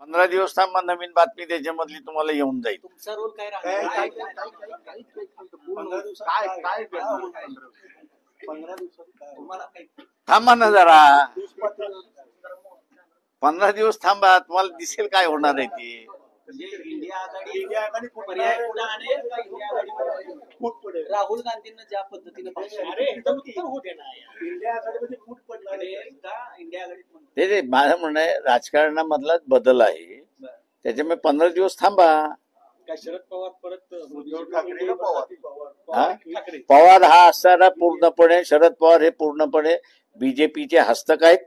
15 दिवस थांबा, नवीन बातमी त्याच्यामधली तुम्हाला येऊन जाईल. तुमचा रोल काय राहणार? 15 दिवसात तुम्हाला काही थांबा ना जरा, 15 दिवस थांबा, तुम्हाला दिसेल काय होणार आहे ते. म्हणजे इंडिया आघाडी पर्याय पुढे आणेल का इंडिया आघाडी फूट पडेल? राहुल गांधींना ज्या पद्धतीने इंडिया आघाडीमध्ये फूट पडणार का इंडिया आघाडीत? ते माझं म्हणणं आहे, राजकारणामधलाच बदल आहे, त्याच्यामुळे 15 दिवस थांबा. काय शरद पवार परत पवार हा असणारा पूर्णपणे, शरद पवार हे पूर्णपणे बीजेपीचे हस्तक आहेत,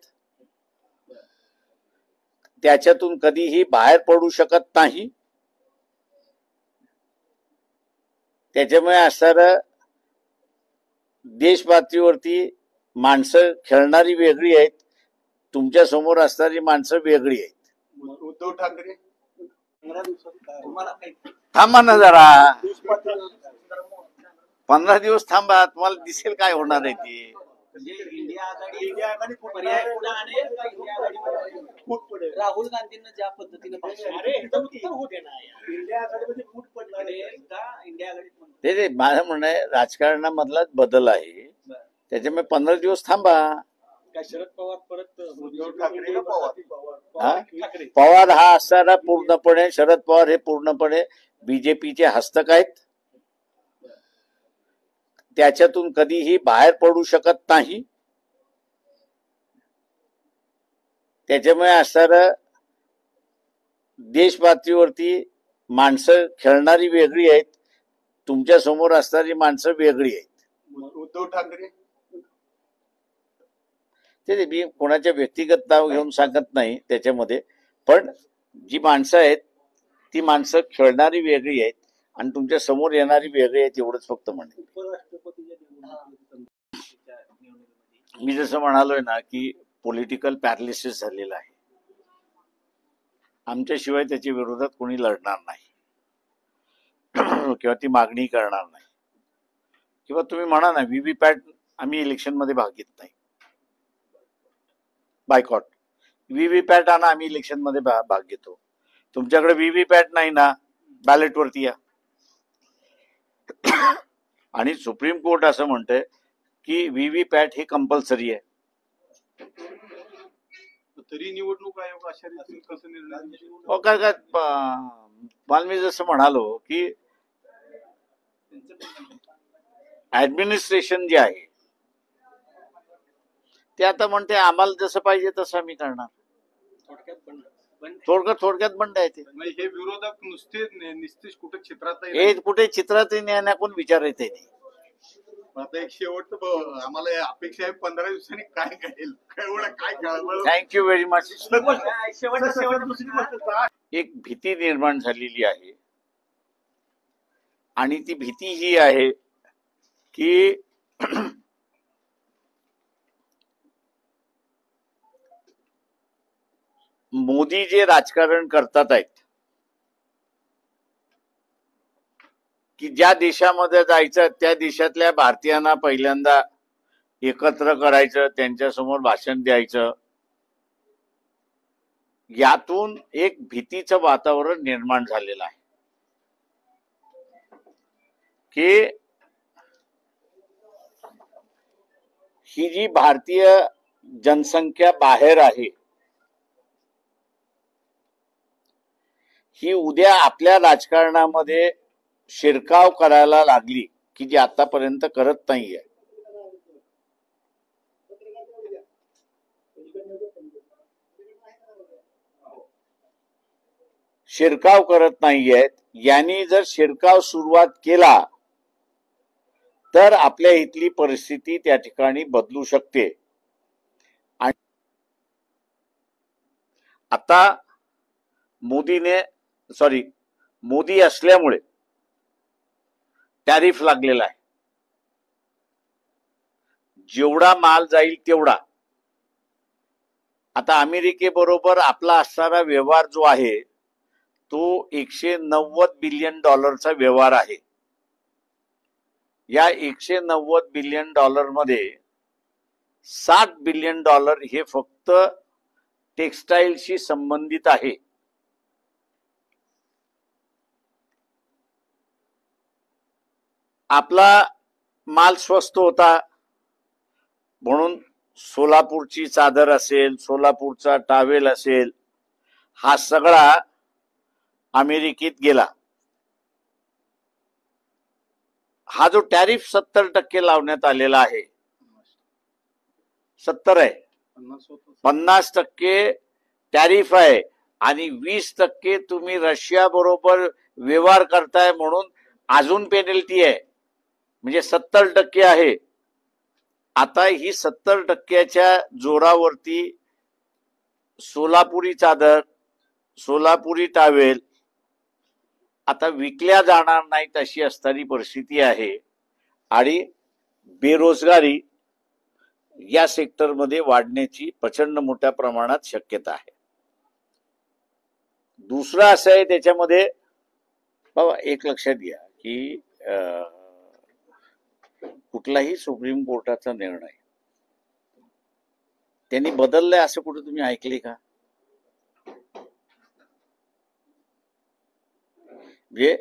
त्याच्यातून कधीही बाहेर पडू शकत नाही. त्याच्यामुळे असणारं देश पातळीवरती माणसं खेळणारी वेगळी आहेत, तुमच्या समोर असणारी माणसं वेगळी आहेत. उद्धव ठाकरे 15 दिवसात तुम्हाला काही थांबा ना जरा, 15 दिवस थांबा, तुम्हाला दिसेल काय होणार आहे ते. म्हणजे इंडिया आघाडी पर्याय पुढे आणेल का इंडिया आघाडी फूट पडेल? राहुल गांधींना ज्या पद्धतीने इंडिया आघाडीमध्ये फूट पडणार का इंडिया आघाडीत? ते माझं म्हणणं आहे, राजकारणामधलाच बदल आहे, त्याच्यामुळे 15 दिवस थांबा. काय शरद पवार परत पवार हा असणारा पूर्णपणे, शरद पवार हे पूर्णपणे बीजेपीचे हस्तक आहेत, त्याच्यातून कधीही बाहेर पडू शकत नाही. त्याच्यामुळे असणारं देश पातळीवरती माणसं खेळणारी वेगळी आहेत, तुमच्या समोर असणारी माणसं वेगळी आहेत. उद्धव ठाकरे ते मी कोणाच्या व्यक्तिगत नाव घेऊन सांगत नाही त्याच्यामध्ये, पण जी माणसं आहेत ती माणसं खेळणारी वेगळी आहेत आणि तुमच्या समोर येणारी वेगळी आहेत, एवढंच फक्त म्हणणे. मी जसं म्हणालोय ना की पॉलिटिकल पॅरालिसिस झालेलं आहे, आमच्याशिवाय त्याच्या विरोधात कोणी लढणार नाही किंवा ती मागणी करणार नाही, किंवा तुम्ही म्हणा ना व्हीव्हीपॅट आम्ही इलेक्शन मध्ये भाग घेत नाही, बायकॉट. व्हीव्हीपॅट आणा, आम्ही इलेक्शन मध्ये भाग घेतो. तुमच्याकडे व्हीव्हीपॅट नाही ना, बॅलेट वरती या. आणि सुप्रीम कोर्ट असं म्हणतंय की व्हीव्हीपॅट हे कंपल्सरी आहे. तरी निवडणूक आयोग अशा रीतीने कसं निर्णय? मला मी जसं म्हणालो की ऍडमिनिस्ट्रेशन जे आहे ते आता म्हणते आम्हाला जसं पाहिजे तसं आम्ही करणार. थोडक्यात बंड आहे ते. हे विरोधक नुसतेच कुठे चित्रात हे कुठे चित्रात येण्या कोण विचार येते नाही. आता एक शेवटचं आम्हाला अपेक्षा आहे 15 दिवसांनी काय घडेल, काय थँक्यू व्हेरी मच. एक भीती निर्माण झालेली आहे आणि ती भीती ही आहे की मोदी जे राजकारण करतात आहेत की ज्या देशामध्ये जायचं त्या देशातल्या भारतीयांना पहिल्यांदा एकत्र करायचं, त्यांच्यासमोर भाषण द्यायचं, यातून एक भीतीचं वातावरण निर्माण झालेलं आहे की ही जी भारतीय जनसंख्या बाहेर आहे ही उद्या आपल्या राजकारणामध्ये शिरकाव करायला लागली की जी आतापर्यंत करत नाहीये. शिरकाव करत नाहीयेत, यांनी जर शिरकाव सुरुवात केला तर आपल्या इथली परिस्थिती त्या ठिकाणी बदलू शकते. आणि आता मोदी असल्यामुळे टॅरिफ लागलेला आहे, जेवढा माल जाईल तेवढा. आता अमेरिकेबरोबर आपला असणारा व्यवहार जो आहे तो $190 बिलियन व्यवहार आहे. या $190 बिलियन मध्ये $60 बिलियन हे फक्त टेक्सटाईलशी संबंधित आहे. आपला माल स्वस्त होता म्हणून सोलापूरची चादर असेल, सोलापूरचा टावेल असेल, हा सगळा अमेरिकेत गेला. हा जो टॅरिफ 70% लावण्यात आलेला आहे, 70 आहे, 50% टॅरिफ आहे आणि 20% तुम्ही रशिया बरोबर व्यवहार करताय म्हणून अजून पेनल्टी आहे, म्हणजे 70% आहे. आता ही 70%च्या जोरावरती सोलापुरी चादर, सोलापुरी टावेल आता विकल्या जाणार नाहीत अशी असणारी परिस्थिती आहे आणि बेरोजगारी या सेक्टरमध्ये वाढण्याची प्रचंड मोठ्या प्रमाणात शक्यता आहे. दुसरं असं आहे त्याच्यामध्ये, बाबा एक लक्षात घ्या की कुठलाही सुप्रीम कोर्टाचा निर्णय त्यांनी बदललाय असं कुठे तुम्ही ऐकले का? म्हणजे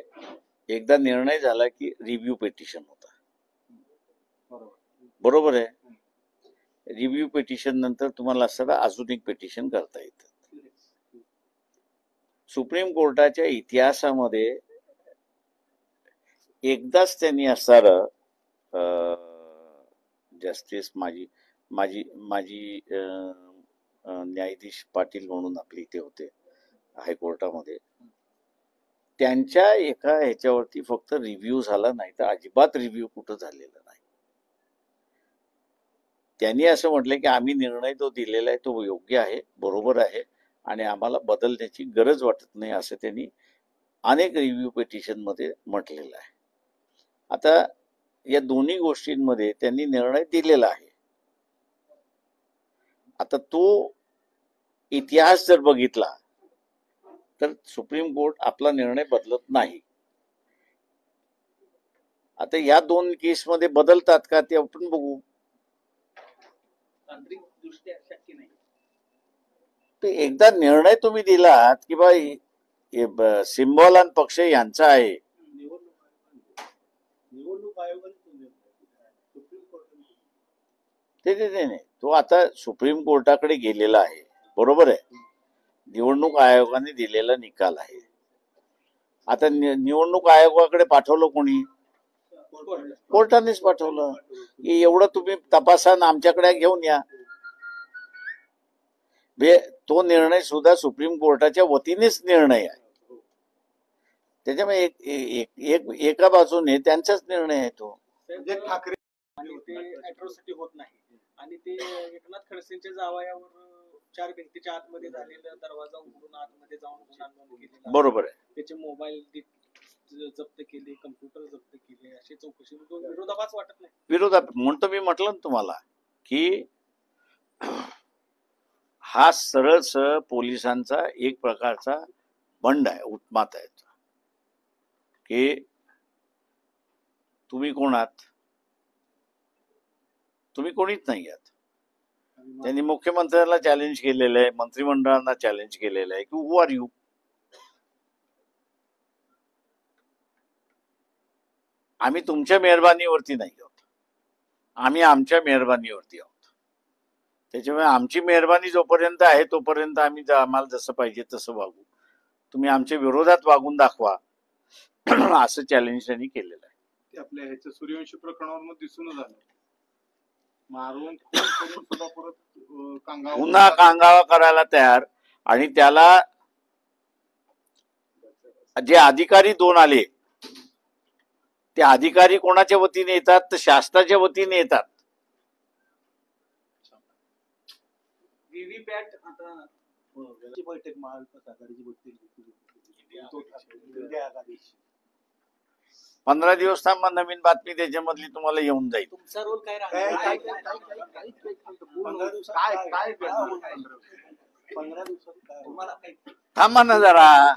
एकदा निर्णय झाला की रिव्ह्यू पिटिशन होता, बरोबर आहे. रिव्ह्यू पिटिशन नंतर तुम्हाला असं अजून एक पिटिशन करता येतं. सुप्रीम कोर्टाच्या इतिहासामध्ये एकदाच त्यांनी असणारं जस्टिस माजी माजी माजी न्यायाधीश पाटील म्हणून आपले इथे होते हायकोर्टामध्ये, त्यांच्या एका ह्याच्यावरती फक्त रिव्ह्यू झाला नाही तर अजिबात रिव्ह्यू कुठं झालेला नाही. त्यांनी असं म्हटलं की आम्ही निर्णय तो दिलेला आहे तो योग्य आहे, बरोबर आहे आणि आम्हाला बदलण्याची गरज वाटत नाही असं त्यांनी अनेक रिव्ह्यू पिटिशन मध्ये म्हटलेलं आहे. आता या दोन्ही गोष्टींमध्ये त्यांनी निर्णय दिलेला आहे. आता तो इतिहास जर बघितला तर सुप्रीम कोर्ट आपला निर्णय बदलत नाही. आता या दोन केसमध्ये बदलतात का ते आपण बघू. तांत्रिकदृष्ट्या शक्य नाही. ते एकदा निर्णय तुम्ही दिलात की बा सिम्बॉल आणि पक्ष यांचा आहे, निवडणूक आयोगाने ते तो आता सुप्रीम कोर्टाकडे गेलेला आहे, बरोबर आहे. निवडणूक आयोगाने दिलेला निकाल आहे. आता निवडणूक आयोगाकडे पाठवलं कोणी? कोर्टानेच पाठवलं. एवढं तुम्ही तपासा आणि आमच्याकडे घेऊन या. तो निर्णय सुद्धा सुप्रीम कोर्टाच्या वतीनेच निर्णय आहे. त्याच्यामुळे एका बाजूने त्यांचाच निर्णय आहे तो. ठाकरे आणि ते अॅट्रॉसिटी होत नाही आणि ते एकनाथ खडसेंच्या जावयावर 4 भिंतीच्या आतमध्ये झालेला दरवाजा उघडून आतमध्ये जाऊन गुन्हा नोंद केलेला, बरोबर आहे. त्याचे मोबाईल जप्त केले, कम्प्युटर जप्त केले, अशी चौकशी विरोधाभास वाटत नाही. विरोधात म्हणतो मी म्हटलं ना तुम्हाला की हा सरळ पोलिसांचा एक प्रकारचा बंड आहे, उत्मात आहे की तुम्ही कोण आहात, तुम्ही कोणीच नाही आहात. त्यांनी मुख्यमंत्र्यांना चॅलेंज केलेलं आहे, मंत्रिमंडळांना चॅलेंज केलेलं आहे की हु आर यू. आम्ही तुमच्या मेहरबानीवरती नाही आहोत, आम्ही आमच्या मेहरबानीवरती आहोत. त्याच्यामुळे आमची मेहरबानी जोपर्यंत आहे तोपर्यंत आम्ही आम्हाला जसं पाहिजे तसं वागू, तुम्ही आमच्या विरोधात वागून दाखवा असं चॅलेंज त्यांनी केलेलं आहे. ते आपल्या ह्याच्या सूर्यवंशी प्रकरणावर दिसून झालं, मारून सुद्धा परत पुन्हा कांगावा करायला तयार. आणि त्याला जे अधिकारी 2 आले ते अधिकारी कोणाच्या वतीने येतात तर शासनाच्या वतीने येतात. व्हीव्हीपॅट आता बैठक महाविकास आघाडीची बैठक 15 दिवस थांबा, नवीन बातमी त्याच्यामधली तुम्हाला येऊन जाईल. तुमचा रोल काय राहणार? 15 दिवसात तुम्हाला काय थांबा ना जरा,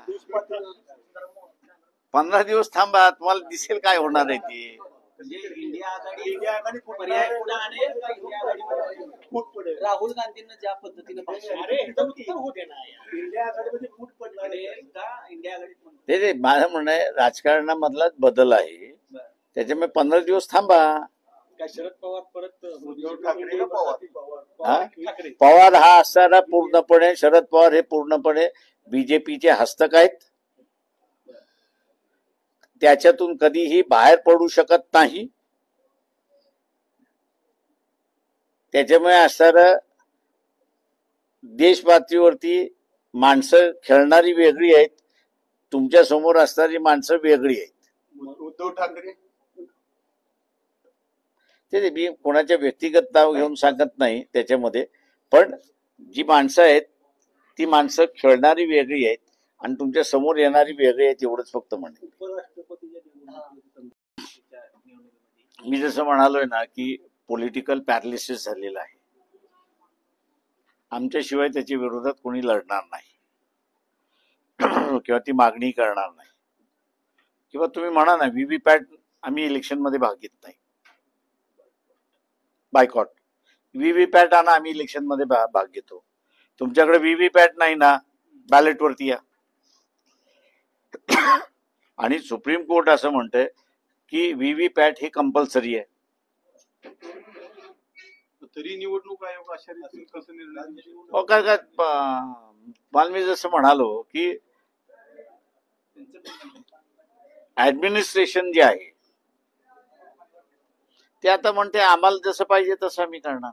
15 दिवस थांबा, तुम्हाला दिसेल काय होणार आहे ते. म्हणजे इंडिया आघाडी पर्याय पुढे आणेल का? इंडिया आघाडी फूट पडेल. राहुल गांधींना ज्या पद्धतीने इंडिया आघाडीमध्ये फूट पडणार का? इंडिया आघाडीत ते माझं म्हणणं आहे राजकारणामधलाच बदल आहे, त्याच्यामुळे 15 दिवस थांबा. काय शरद पवार परत उद्धव ठाकरे का पवार? हा? ठाकरे पवार हा असणारा पूर्णपणे, शरद पवार हे पूर्णपणे बीजेपीचे हस्तक आहेत. त्याच्यातून कधीही बाहेर पडू शकत नाही. त्याच्यामुळे असणारं देश पातळीवरती माणसं खेळणारी वेगळी आहेत, तुमच्या समोर असणारी माणसं वेगळी आहेत. उद्धव ठाकरे ते मी कोणाच्या व्यक्तिगत नाव घेऊन सांगत नाही त्याच्यामध्ये, पण जी माणसं आहेत ती माणसं खेळणारी वेगळी आहेत आणि तुमच्या समोर येणारी वेगळी आहेत, एवढंच फक्त म्हणेन. मी जसं म्हणालोय ना की पॉलिटिकल पॅरालिसिस झालेलं आहे. आमच्याशिवाय त्याच्या विरोधात कोणी लढणार नाही किंवा ती मागणी करणार नाही. किंवा तुम्ही म्हणा ना व्हीव्हीपॅट आम्ही इलेक्शन मध्ये भाग घेत नाही, बायकॉट. व्हीव्हीपॅट आणा, आम्ही इलेक्शन मध्ये भाग घेतो. तुमच्याकडे व्हीव्हीपॅट नाही ना, बॅलेटवरती या. आणि सुप्रीम कोर्ट असं म्हणतंय की व्हीव्हीपॅट हे कंपल्सरी आहे. तरी निवडणूक आयोग अशा रीतीने कसं निर्णय? काय मला मी जसं म्हणालो की ऍडमिनिस्ट्रेशन जे आहे ते आता म्हणते आम्हाला जसं पाहिजे तसं आम्ही करणार.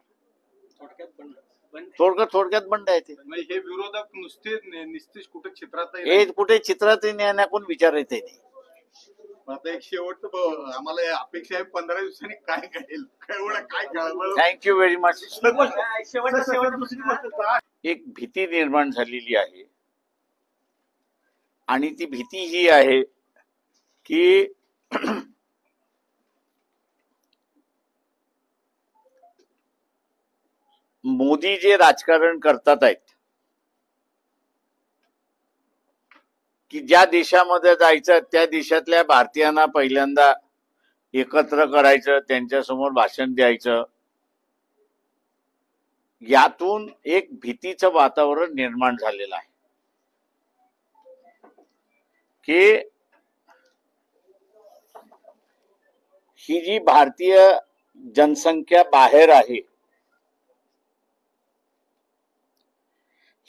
थोडक्यात बंड आहे ते. हे विरोधक नुसतेच कुठे चित्रात हे कुठे चित्रात येण्या कोण विचार येते नाही. आता एक शेवटचं आम्हाला अपेक्षा आहे 15 दिवसांनी काय घडेल, काय कळलं. Thank you very much. शेवटचं एक भीती निर्माण झालेली आहे आणि ती भीती ही आहे की मोदी जे राजकारण करतात आहेत की ज्या देशामध्ये जायचं त्या देशातल्या भारतीयांना पहिल्यांदा एकत्र करायचं, त्यांच्यासमोर भाषण द्यायचं, यातून एक भीतीचं वातावरण निर्माण झालेलं आहे की ही जी भारतीय जनसंख्या बाहेर आहे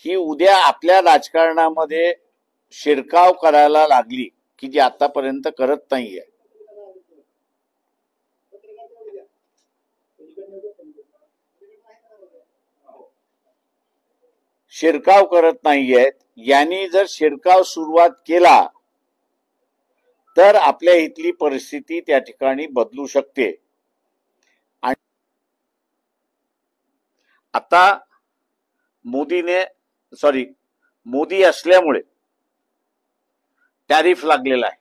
ही उद्या आपल्या राजकारणामध्ये शिरकाव करायला लागली की जी आतापर्यंत करत नाहीये. शिरकाव करत नाहीयेत. यांनी जर शिरकाव सुरुवात केला तर आपल्या इथली परिस्थिती त्या ठिकाणी बदलू शकते. आणि आता मोदी असल्यामुळे टॅरिफ लागलेला आहे.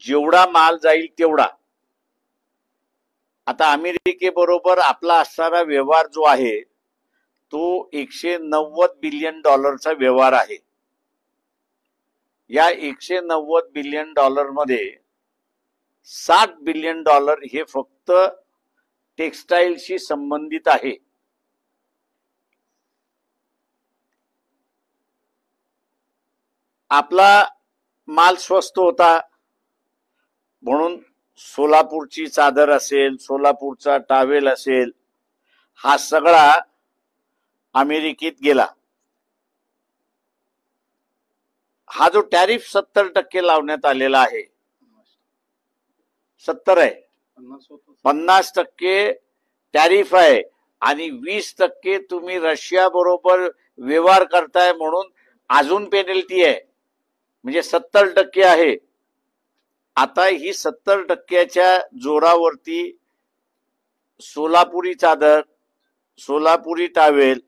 जेवढा माल जाईल तेवढा. आता अमेरिकेबरोबर आपला असणारा व्यवहार जो आहे तो $190 बिलियन व्यवहार आहे. या $190 बिलियन मध्ये $60 बिलियन हे फक्त टेक्सटाईलशी संबंधित आहे. आपला माल स्वस्त होता म्हणून सोलापूरची चादर असेल, सोलापूरचा टावेल असेल, हा सगळा अमेरिकेत गेला. हा जो टॅरिफ 70% लावण्यात आलेला आहे, 70 आहे, 50% टॅरिफ आहे आणि 20% तुम्ही रशिया बरोबर व्यवहार करताय म्हणून अजून पेनल्टी आहे, म्हणजे 70% आहे. आता ही 70%च्या जोरावरती सोलापुरी चादर, सोलापुरी टावेल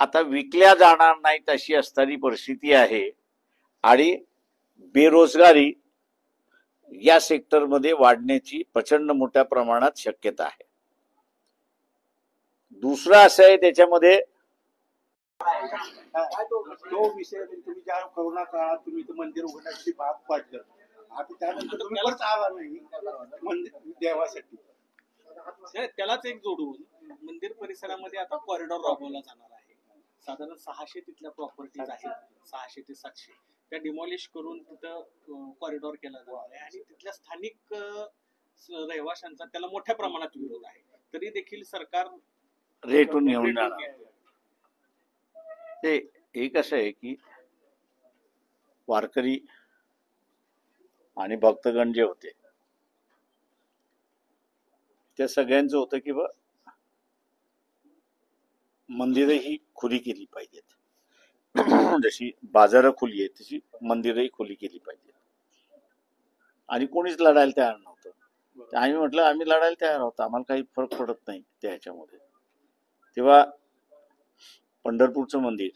आता विकल्या जाणार नाहीत अशी असणारी परिस्थिती आहे. आणि बेरोजगारी या सेक्टरमध्ये वाढण्याची प्रचंड मोठ्या प्रमाणात शक्यता आहे. दुसरं असं आहे त्याच्यामध्ये तो विषय तुम्ही ज्या कोरोना काळात तुम्ही मंदिर उघडण्याची भाग पाडलं, आता त्यानंतर तुम्ही परत आला नाही मंदिर देवासाठी. त्यालाच एक जोडून मंदिर परिसरामध्ये आता कॉरिडॉर राबवला जाणार आहे. साधारण 600 तिथल्या प्रॉपर्टीज आहेत, 600 ते 700 त्या डिमॉलिश करून तिथं कॉरिडॉर केला जाणार आहे आणि तिथल्या स्थानिक रहिवाशांचा त्याला मोठ्या प्रमाणात विरोध आहे. तरी देखील सरकार रेटून घेऊन रेटून जाणार. घ्यायला. ते एक असं आहे की वारकरी आणि भक्तगण जे होते त्या सगळ्यांचं होतं की बा मंदिरही खुली केली पाहिजेत. जशी बाजारं खुली आहेत तशी मंदिरही खुली केली पाहिजेत. आणि कोणीच लढायला तयार नव्हतं. तर आम्ही म्हटलं आम्ही लढायला तयार आहोत, आम्हाला काही फरक पडत नाही त्या ह्याच्यामध्ये. तेव्हा पंढरपूरचं मंदिर,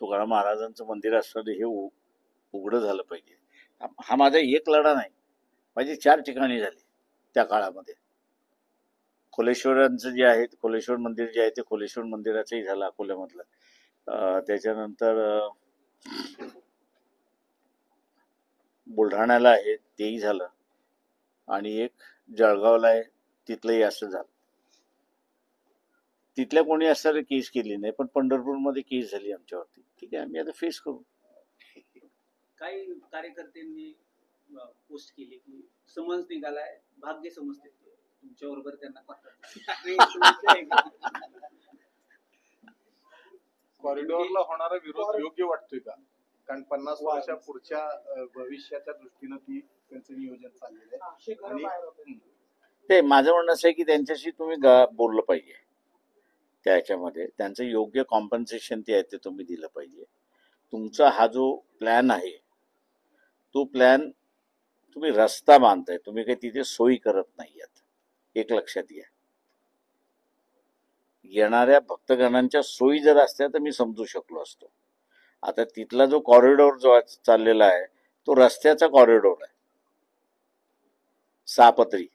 तुकाराम महाराजांचं मंदिर असणारं हे उघडं झालं पाहिजे. हा माझा एक लढा नाही, माझे 4 ठिकाणी झाले त्या काळामध्ये. खोलेश्वरांचं जे आहे, खोलेश्वर मंदिर जे आहे ते खोलेश्वर मंदिराचंही झालं अकोल्यामधलं. त्याच्यानंतर बुलढाण्याला आहे तेही झालं आणि एक जळगावला आहे तिथलंही असं झालं. तिथल्या कोणी असणारे केस केली नाही, पण पंढरपूरमध्ये केस झाली आमच्यावरती. ठीक आहे, आम्ही आता फेस करू. काही कार्यकर्त्यांनी पोस्ट केली की समन्स निघालाय, भाग्य समजते तुमच्या बरोबर त्यांना कॉरिडॉरला होणारा विरोध योग्य वाटतोय का? कारण 50 वर्षा पुढच्या भविष्याच्या दृष्टीनं ती त्यांचं नियोजन चाललेलं आहे. आणि ते माझं म्हणणं असं आहे की त्यांच्याशी तुम्ही बोललं पाहिजे. त्या ह्याच्यामध्ये त्यांचं योग्य कॉम्पन्सेशन ते आहे ते तुम्ही दिलं पाहिजे. तुमचा हा जो प्लॅन आहे तो प्लॅन तुम्ही रस्ता बांधताय, तुम्ही काही तिथे सोयी करत नाही आहात. एक लक्षात घ्या. येणाऱ्या भक्तगणांच्या सोयी जर असत्या तर मी समजू शकलो असतो. आता तिथला जो कॉरिडॉर जो चाललेला आहे तो रस्त्याचा कॉरिडॉर आहे, 6 पदरी.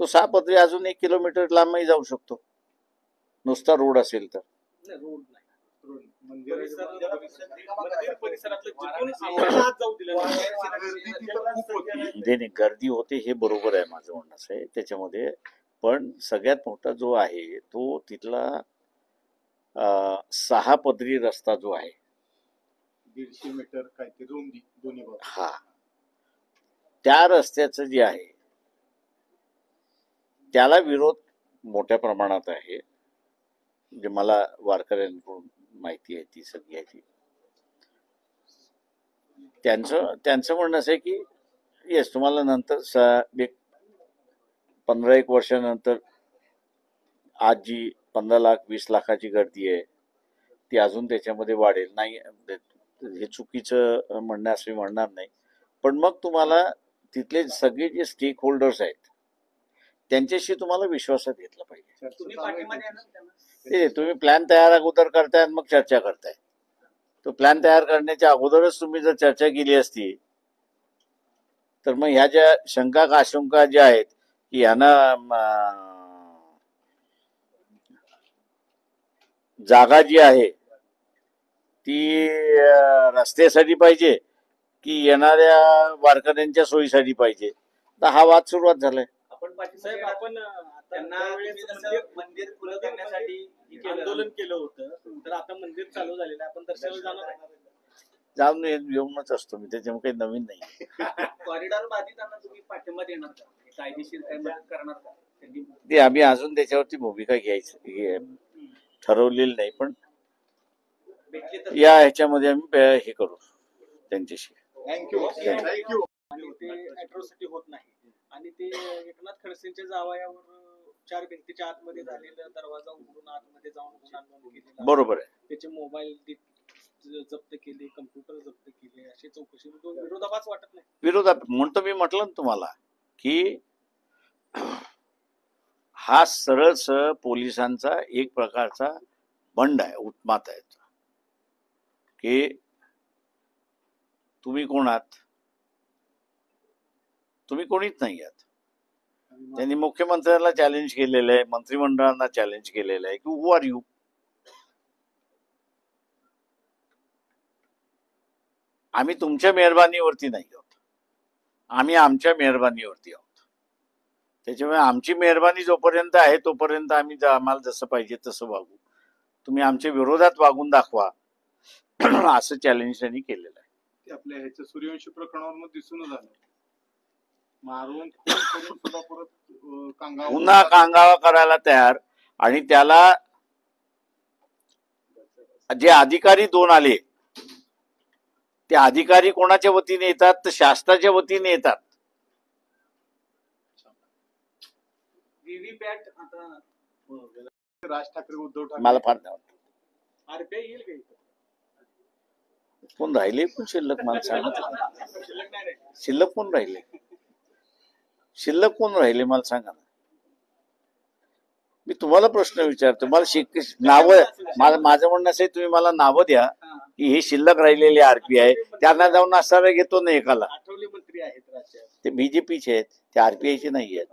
तो 6 पदरी अजून 1 किलोमीटर लांबही जाऊ शकतो नुसता रोड असेल तर. रोड नाही, मंदिर मंदिर परिसरातलं जिथून आम्हाला आत जाऊ दिलं नाही. नाही, गर्दी होते हे बरोबर आहे, माझं म्हणणं असं आहे त्याच्यामध्ये. पण सगळ्यात मोठा जो आहे तो तिथला 6 पदरी रस्ता जो आहे 150 मीटर काय ते रुंदी दोन्ही बाजू. हा, त्या रस्त्याचं जे आहे त्याला विरोध मोठ्या प्रमाणात आहे. म्हणजे मला वारकऱ्यांकडून माहिती आहे ती सगळी याची. त्यांचं म्हणणं असं आहे की येस तुम्हाला नंतर 15-1 वर्षानंतर आज जी 15 लाख 20 लाखाची गर्दी आहे ती अजून त्याच्यामध्ये वाढेल. नाही, हे चुकीचं म्हणणं असं मी म्हणणार नाही. पण मग तुम्हाला तिथले सगळे जे स्टेक होल्डर्स आहेत त्यांच्याशी तुम्हाला विश्वासात घेतलं पाहिजे. तुम्ही पाठीमध्ये येणार त्यांना? ते तुम्ही प्लॅन तयार अगोदर करताय आणि मग चर्चा करताय. तो प्लॅन तयार करण्याच्या अगोदरच तुम्ही जर चर्चा केली असती तर मग ह्या ज्या शंका आशंका ज्या आहेत की ह्यांना जागा जी आहे ती रस्त्यासाठी पाहिजे की येणाऱ्या वारकऱ्यांच्या सोयीसाठी पाहिजे, तर हा वाद सुरुवात झालाय. आपण साहेब, पाठीमध्ये आपण त्यांना त्यावेळेस तुम्ही जसं मंदिर खुलं करण्यासाठी हे केलं. आंदोलन केलं होतं, तर आता मंदिर चालू झालेलं आहे, आपण दर्शनाला जाणार आहे. जाऊन येऊनच असतो मी, त्याच्यामुळे काही नवीन नाही. कॉरिडॉर बाधितांना तुम्ही पाठिंबा देणार का? कायदेशीर काय मदत करणार का? त्यांनी ते आम्ही अजून त्याच्यावरती भूमिका ठरवलेली नाही, पण भेटले तर या ह्याच्यामध्ये आम्ही हे करू त्यांच्याशी. Thank you thank you. आणि ते अॅट्रॉसिटी होत नाही. आणि ते एकनाथ खडसेंच्या जावयावर 4 भिंतीच्या आतमध्ये झालेला दरवाजा उघडून आतमध्ये जाऊन गुन्हा नोंद केलेला, बरोबर आहे. त्याचे मोबाईल जप्त केले, कम्प्युटर जप्त केले, अशी चौकशी विरोधाभास वाटत नाही. विरोधात म्हणतो मी, म्हटलं ना तुम्हाला की हा सरळ पोलिसांचा एक प्रकारचा बंड आहे, उत्मात आहे की तुम्ही कोण आहात, तुम्ही कोणीच नाही आहात. त्यांनी मुख्यमंत्र्यांना चॅलेंज केलेलं आहे, मंत्रिमंडळांना चॅलेंज केलेलं आहे की हु आर यू. आम्ही तुमच्या मेहरबानीवरती नाही आहोत, आम्ही आमच्या मेहरबानीवरती आहोत. त्याच्यामुळे आमची मेहरबानी जोपर्यंत आहे तोपर्यंत आम्ही आम्हाला जसं पाहिजे तसं वागू. तुम्ही आमच्या विरोधात वागून दाखवा असं चॅलेंज त्यांनी केलेलं आहे. ते आपल्या ह्याच्या सूर्यवंशी प्रकरणावर दिसून झालं, मारून खून करून सुद्धा परत पुन्हा कांगावा करायला तयार. आणि त्याला जे अधिकारी 2 आले ते अधिकारी कोणाच्या वतीने येतात तर शासनाच्या वतीने येतात. व्हीव्हीपॅट आता राज ठाकरे उद्धव ठाकरे मला फार नाही वाटत. आरबीआय येईल का इथं? कोण राहिले पण शिल्लक मला सांगा. शिल्लक नाही रे. शिल्लक कोण राहिले? शिल्लक कोण राहिले मला सांगा ना. मी तुम्हाला प्रश्न विचारतो. मला नावं माझं म्हणणं असं आहे, तुम्ही मला नावं द्या की हे शिल्लक राहिलेले आरपीआय, त्यांना जाऊन असणारा घेतो ना एकाला. आठवले मंत्री आहेत राज्यात. ते बीजेपीचे आहेत, ते आरपीआयचे नाही आहेत.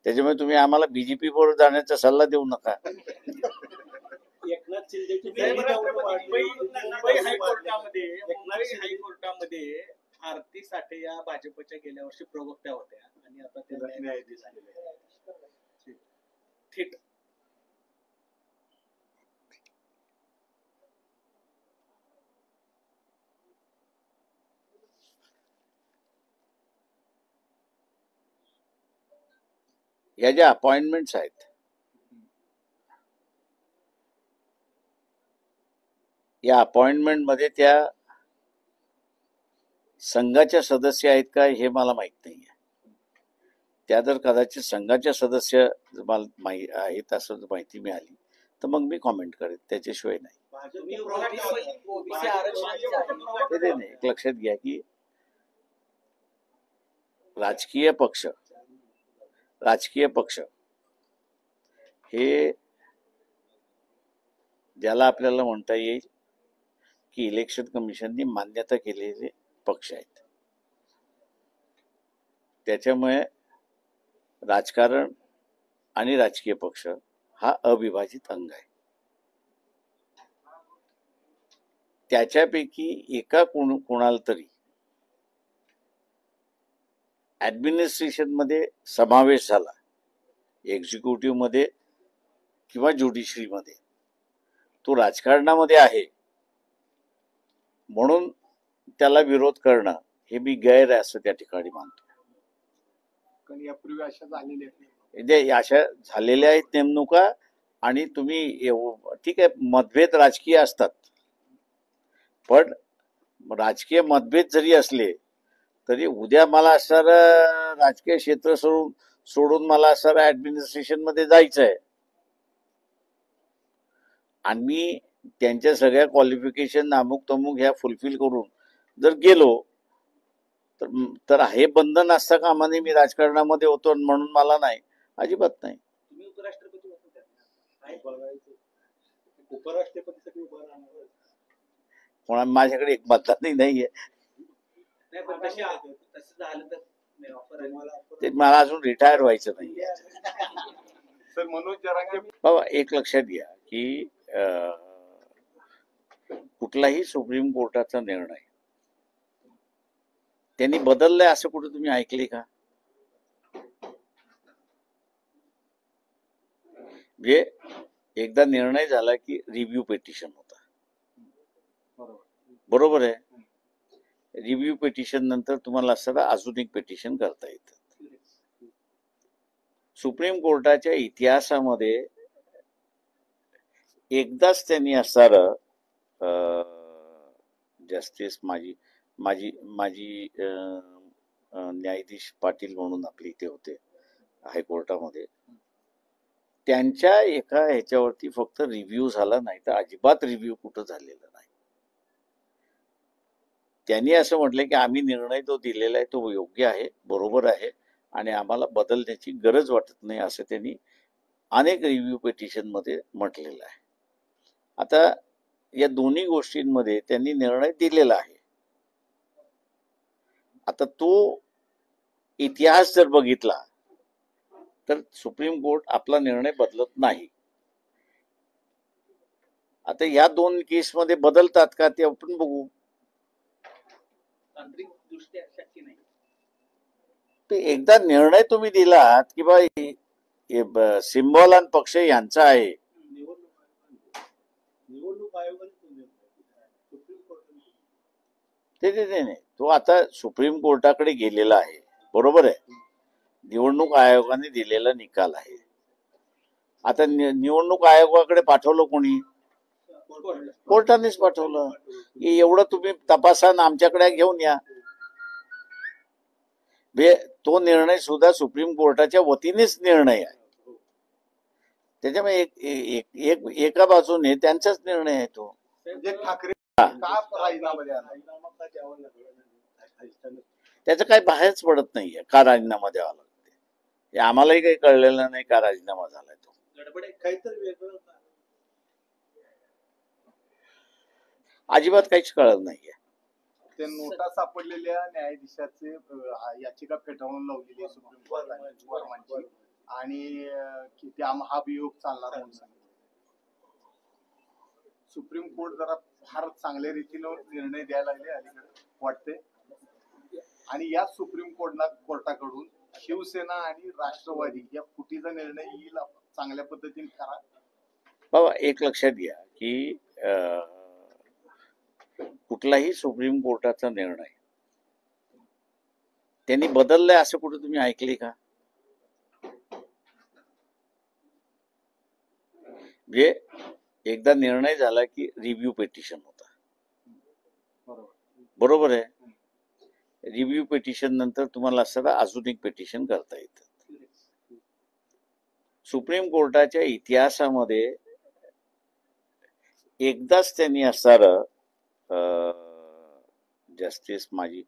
त्याच्यामुळे तुम्ही आम्हाला बीजेपी बरोबर जाण्याचा सल्ला देऊ नका. एकनाथ शिंदेची मुंबई हायकोर्टामध्ये आरती साठे या भाजपच्या गेल्या वर्षी प्रवक्त्या होत्या आणि आता त्या न्यायाधीश झालेले आहेत. थेट या ज्या अपॉइंटमेंट्स आहेत, या अपॉइंटमेंट मध्ये त्या संघाच्या सदस्य आहेत का हे मला माहित नाहीये. त्या जर कदाचित संघाच्या सदस्य मला आहेत असं जर माहिती मिळाली तर मग मी कॉमेंट करेन, त्याच्याशिवाय नाही. ओबीसी आरक्षणाची ते नाही. एक लक्षात घ्या की राजकीय पक्ष हे ज्याला आपल्याला म्हणता येईल की इलेक्शन कमिशननी मान्यता केलेले पक्ष आहेत. त्याच्यामुळे राजकारण आणि राजकीय पक्ष हा अविभाजित अंग आहे. त्याच्यापैकी एका कोणाला तरी ऍडमिनिस्ट्रेशन मध्ये समावेश झाला, एक्झिक्युटिव्ह मध्ये किंवा ज्युडिशरी मध्ये, तो राजकारणामध्ये आहे म्हणून त्याला विरोध करणं हे मी गैर आहे असं त्या ठिकाणी मानतो. कारण यापूर्वी अशा झालेल्या आहेत. म्हणजे अशा झालेल्या आहेत नेमणुका. आणि तुम्ही ठीक आहे, मतभेद राजकीय असतात, पण राजकीय मतभेद जरी असले तरी उद्या मला असणारं राजकीय क्षेत्र सोडून मला असणारं ऍडमिनिस्ट्रेशन मध्ये जायचं आहे आणि मी त्यांच्या सगळ्या क्वालिफिकेशन अमुक तमुक ह्या फुलफिल करून जर गेलो तर हे बंधन असता कामा नये. मी राजकारणामध्ये होतो म्हणून मला नाही, अजिबात नाही. तुम्ही उपराष्ट्रपती होता उपराष्ट्रपतीसाठी उभा राहणार. कोणा माझ्याकडे एक मतदानही नाहीये. नाही, पण तसं झालं तर ऑफर ते मला अजून रिटायर व्हायचं नाहीये. सर मनोज जरांगे बाबा एक लक्षात घ्या की कुठलाही सुप्रीम कोर्टाचा निर्णय त्यांनी बदललाय असं कुठं तुम्ही ऐकले का? म्हणजे एकदा निर्णय झाला की रिव्ह्यू पिटिशन होता, बरोबर आहे. रिव्ह्यू पिटिशन नंतर तुम्हाला असं अजून एक पिटिशन करता येतं. सुप्रीम कोर्टाच्या इतिहासामध्ये एकदाच त्यांनी असणारं जस्टिस माजी न्यायाधीश पाटील म्हणून आपले इथे होते हायकोर्टामध्ये, त्यांच्या एका ह्याच्यावरती फक्त रिव्ह्यू झाला नाही तर अजिबात रिव्ह्यू कुठं झालेला नाही. त्यांनी असं म्हटलं की आम्ही निर्णय तो दिलेला आहे तो योग्य आहे, बरोबर आहे आणि आम्हाला बदलण्याची गरज वाटत नाही असं त्यांनी अनेक रिव्ह्यू पिटिशन मध्ये म्हटलेलं आहे. आता या दोन्ही गोष्टींमध्ये त्यांनी निर्णय दिलेला आहे. आता तो इतिहास जर बघितला तर सुप्रीम कोर्ट आपला निर्णय बदलत नाही. आता या दोन केसमध्ये बदलतात का ते आपण बघू. तांत्रिक दृष्ट्या शक्य नाही. ते एकदा निर्णय तुम्ही दिलात की बा सिम्बॉल आणि पक्ष यांचा आहे, निवडणूक आयोगाने तो निर्णय दिला. सुप्रीम कोर्टाने ते नाही, तो आता सुप्रीम कोर्टाकडे गेलेला आहे, बरोबर आहे. निवडणूक आयोगाने दिलेला निकाल आहे. आता निवडणूक आयोगाकडे पाठवलं कोणी? कोर्टानेच पाठवलं. की एवढं तुम्ही तपासा आणि आमच्याकडे घेऊन या. तो निर्णय सुद्धा सुप्रीम कोर्टाच्या वतीनेच निर्णय आहे. त्याच्यामुळे एका बाजूने त्यांचाच निर्णय आहे तो. म्हणजे ठाकरे हा. का राजीनामा द्यायला राजीनामा का द्यावा लागला? त्याचं काही बाहेरच पडत नाहीये का राजीनामा द्यावा लागते. हे आम्हालाही काही कळलेलं नाही का राजीनामा झालाय तो. गडबड आहे. काहीतरी वेगळं का? अजिबात काहीच कळत नाहीये. ते नोटा सापडलेल्या न्यायाधीशाचे याचिका फेटाळून लावलेली आहे सुप्रीम कोर्टाने वर्मांची, आणि की ते हा अभियोग चालणार म्हणून सांगितलं. सुप्रीम कोर्ट जरा फार चांगल्या रीतीनं निर्णय द्यायला लागले अलीकडे वाटते, आणि या सुप्रीम कोर्टाकडून शिवसेना आणि राष्ट्रवादी या फुटीचा निर्णय येईल चांगल्या पद्धतीने करा. बाबा एक लक्षात घ्या की कुठलाही सुप्रीम कोर्टाचा निर्णय त्यांनी बदललाय असं कुठे तुम्ही ऐकले का? म्हणजे एकदा निर्णय झाला की रिव्ह्यू पिटिशन होता, बरोबर आहे. रिव्ह्यू पिटिशन नंतर तुम्हाला असं अजून एक पिटिशन करता येतं. सुप्रीम कोर्टाच्या इतिहासामध्ये एकदाच त्यांनी असणारं जस्टिस माजी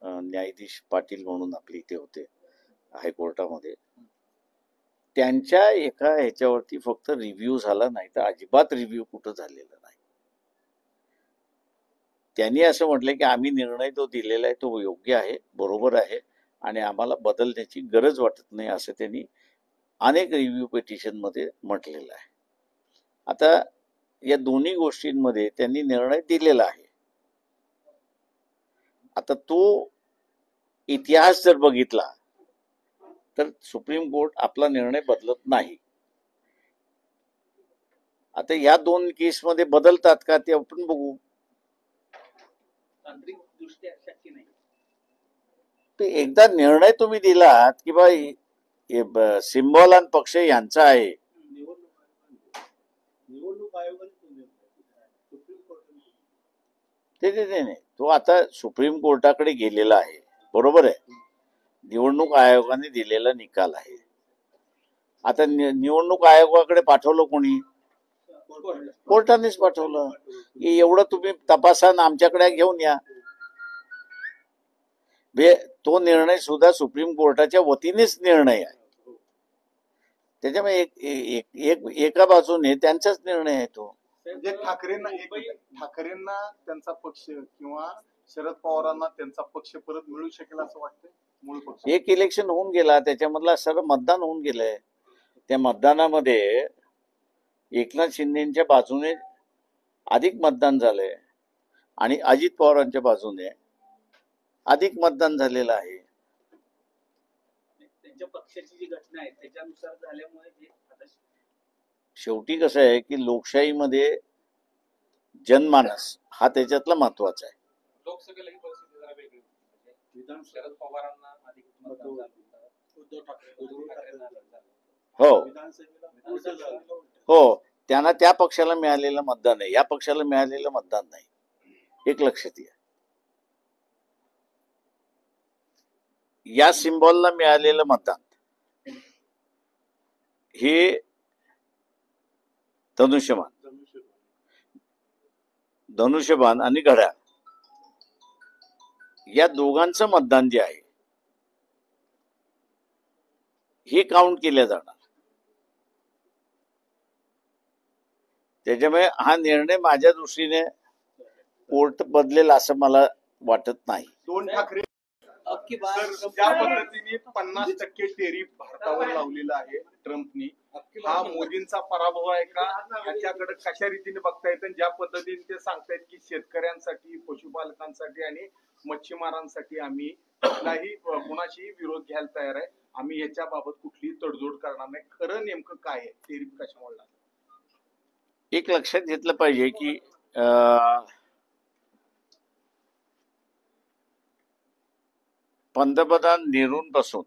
न्यायाधीश पाटील म्हणून आपले इथे होते हायकोर्टामध्ये, त्यांच्या एका ह्याच्यावरती फक्त रिव्ह्यू झाला नाही तर अजिबात रिव्ह्यू कुठं झालेला नाही. त्यांनी असं म्हटलं की आम्ही निर्णय तो दिलेला आहे तो योग्य आहे, बरोबर आहे, आणि आम्हाला बदलण्याची गरज वाटत नाही असं त्यांनी अनेक रिव्ह्यू पिटिशन मध्ये म्हटलेलं आहे. आता या दोन्ही गोष्टींमध्ये त्यांनी निर्णय दिलेला आहे. आता तो इतिहास जर बघितला तर सुप्रीम कोर्ट आपला निर्णय बदलत नाही. आता या दोन केसमध्ये बदलतात का ते आपण बघू. तांत्रिक दृष्ट्या शक्य नाही. ते एकदा निर्णय तुम्ही दिलात की बा सिम्बॉल आणि पक्ष यांचा आहे, निवडणूक आयोगाने तो निर्णय दिला. सुप्रीम कोर्टाने ते नाही, तो आता सुप्रीम कोर्टाकडे गेलेला आहे, बरोबर आहे. निवडणूक आयोगाने दिलेला निकाल आहे. आता निवडणूक आयोगाकडे पाठवलं कोणी? कोर्टानेच पाठवलं. की एवढं तुम्ही तपासा आणि आमच्याकडे घेऊन या. तो निर्णय सुद्धा सुप्रीम कोर्टाच्या वतीनेच निर्णय आहे. त्याच्यामुळे एका बाजूने त्यांचाच निर्णय आहे तो. म्हणजे ठाकरेंना त्यांचा पक्ष किंवा शरद पवारांना त्यांचा पक्ष परत मिळू शकेल असं वाटतंय. मूळ पक्ष एक इलेक्शन होऊन गेला, त्याच्यामधला सर्व मतदान होऊन गेलंय. त्या मतदानामध्ये एकनाथ शिंदेच्या बाजूने अधिक मतदान झालंय आणि अजित पवारांच्या बाजूने अधिक मतदान झालेलं आहे. त्यांच्या पक्षाची जी घटना आहे त्याच्यानुसार झाल्यामुळे जे आता शेवटी कसं आहे की लोकशाहीमध्ये जनमानस हा त्याच्यातला महत्वाचा आहे. लोकसभेला ही परिस्थिती जरा वेगळी होती. शरद पवारांना अधिक मतदान झालं होतं. उद्धव ठाकरेंना झालं. हो विधानसभेला हो, त्यांना त्या पक्षाला मिळालेलं मतदान आहे, या पक्षाला मिळालेलं मतदान नाही. एक लक्षात घ्या. या सिम्बॉलला मिळालेलं मतदान हे धनुष्यबाण आणि घड्याळ या दोघांचं मतदान जे आहे हे काउंट केलं जाणार. त्याच्यामुळे हा निर्णय माझ्या दृष्टीने कोर्ट बदलेल असं मला वाटत नाही. दोन ठाकरे अबकी बार ज्या पद्धतीने 50% टेरिफ भारतावर लावलेला आहे ट्रम्पनी, हा मोदींचा पराभव आहे का? याच्याकडे कशा रीतीने बघता येतं? ज्या पद्धतीने ते सांगतायत की शेतकऱ्यांसाठी, पशुपालकांसाठी आणि मच्छीमारांसाठी आम्ही कुठलाही कुणाशीही विरोध घ्यायला तयार आहे. आम्ही याच्याबाबत कुठलीही तडजोड करणार नाही. खरं नेमकं काय आहे ते कशामुळे लागलं? एक लक्षात घेतलं पाहिजे की पंतप्रधान नेहरूंपासून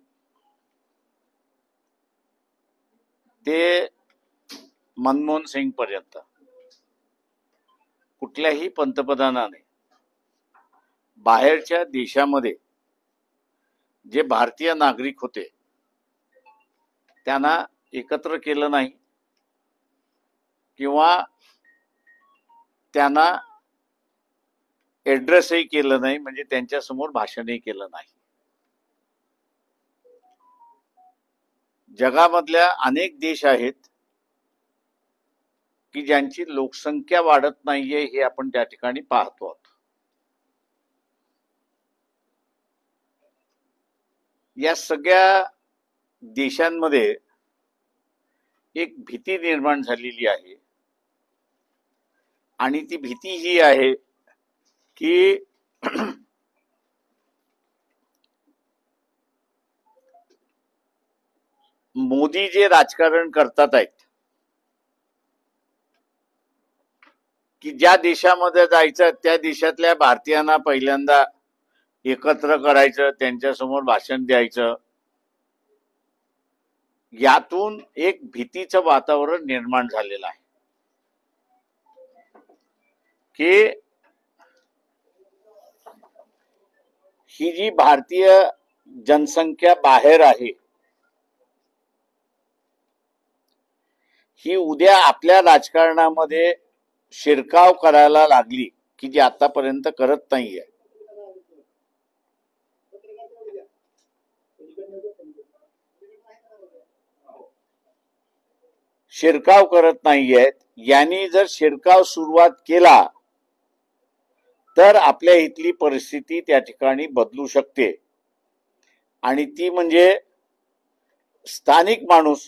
ते मनमोहन सिंग पर्यंत कुठल्याही पंतप्रधानाने बाहेरच्या देशामध्ये जे भारतीय नागरिक होते त्यांना एकत्र केलं नाही किंवा त्यांना ऍड्रेसही केलं नाही, म्हणजे त्यांच्यासमोर भाषणही केलं नाही. जगामधल्या अनेक देश आहेत की ज्यांची लोकसंख्या वाढत नाहीये, हे आपण त्या ठिकाणी पाहतो आहोत. या सगळ्या देशांमध्ये एक भीती निर्माण झालेली आहे आणि ती भीती ही आहे की मोदी जे राजकारण करतात आहेत की ज्या देशामध्ये जायचं त्या देशातल्या भारतीयांना पहिल्यांदा एकत्र करायचं, त्यांच्यासमोर भाषण द्यायचं, यातून एक भीतीचं वातावरण निर्माण झालेलं आहे की ही जी भारतीय जनसंख्या बाहेर आहे ही उद्या आपल्या राजकारणामध्ये शिरकाव करायला लागली की जी आतापर्यंत करत नाहीये. शिरकाव करत नाहीयेत. यांनी जर शिरकाव सुरुवात केला तर आपल्या इथली परिस्थिती त्या ठिकाणी बदलू शकते आणि ती म्हणजे स्थानिक माणूस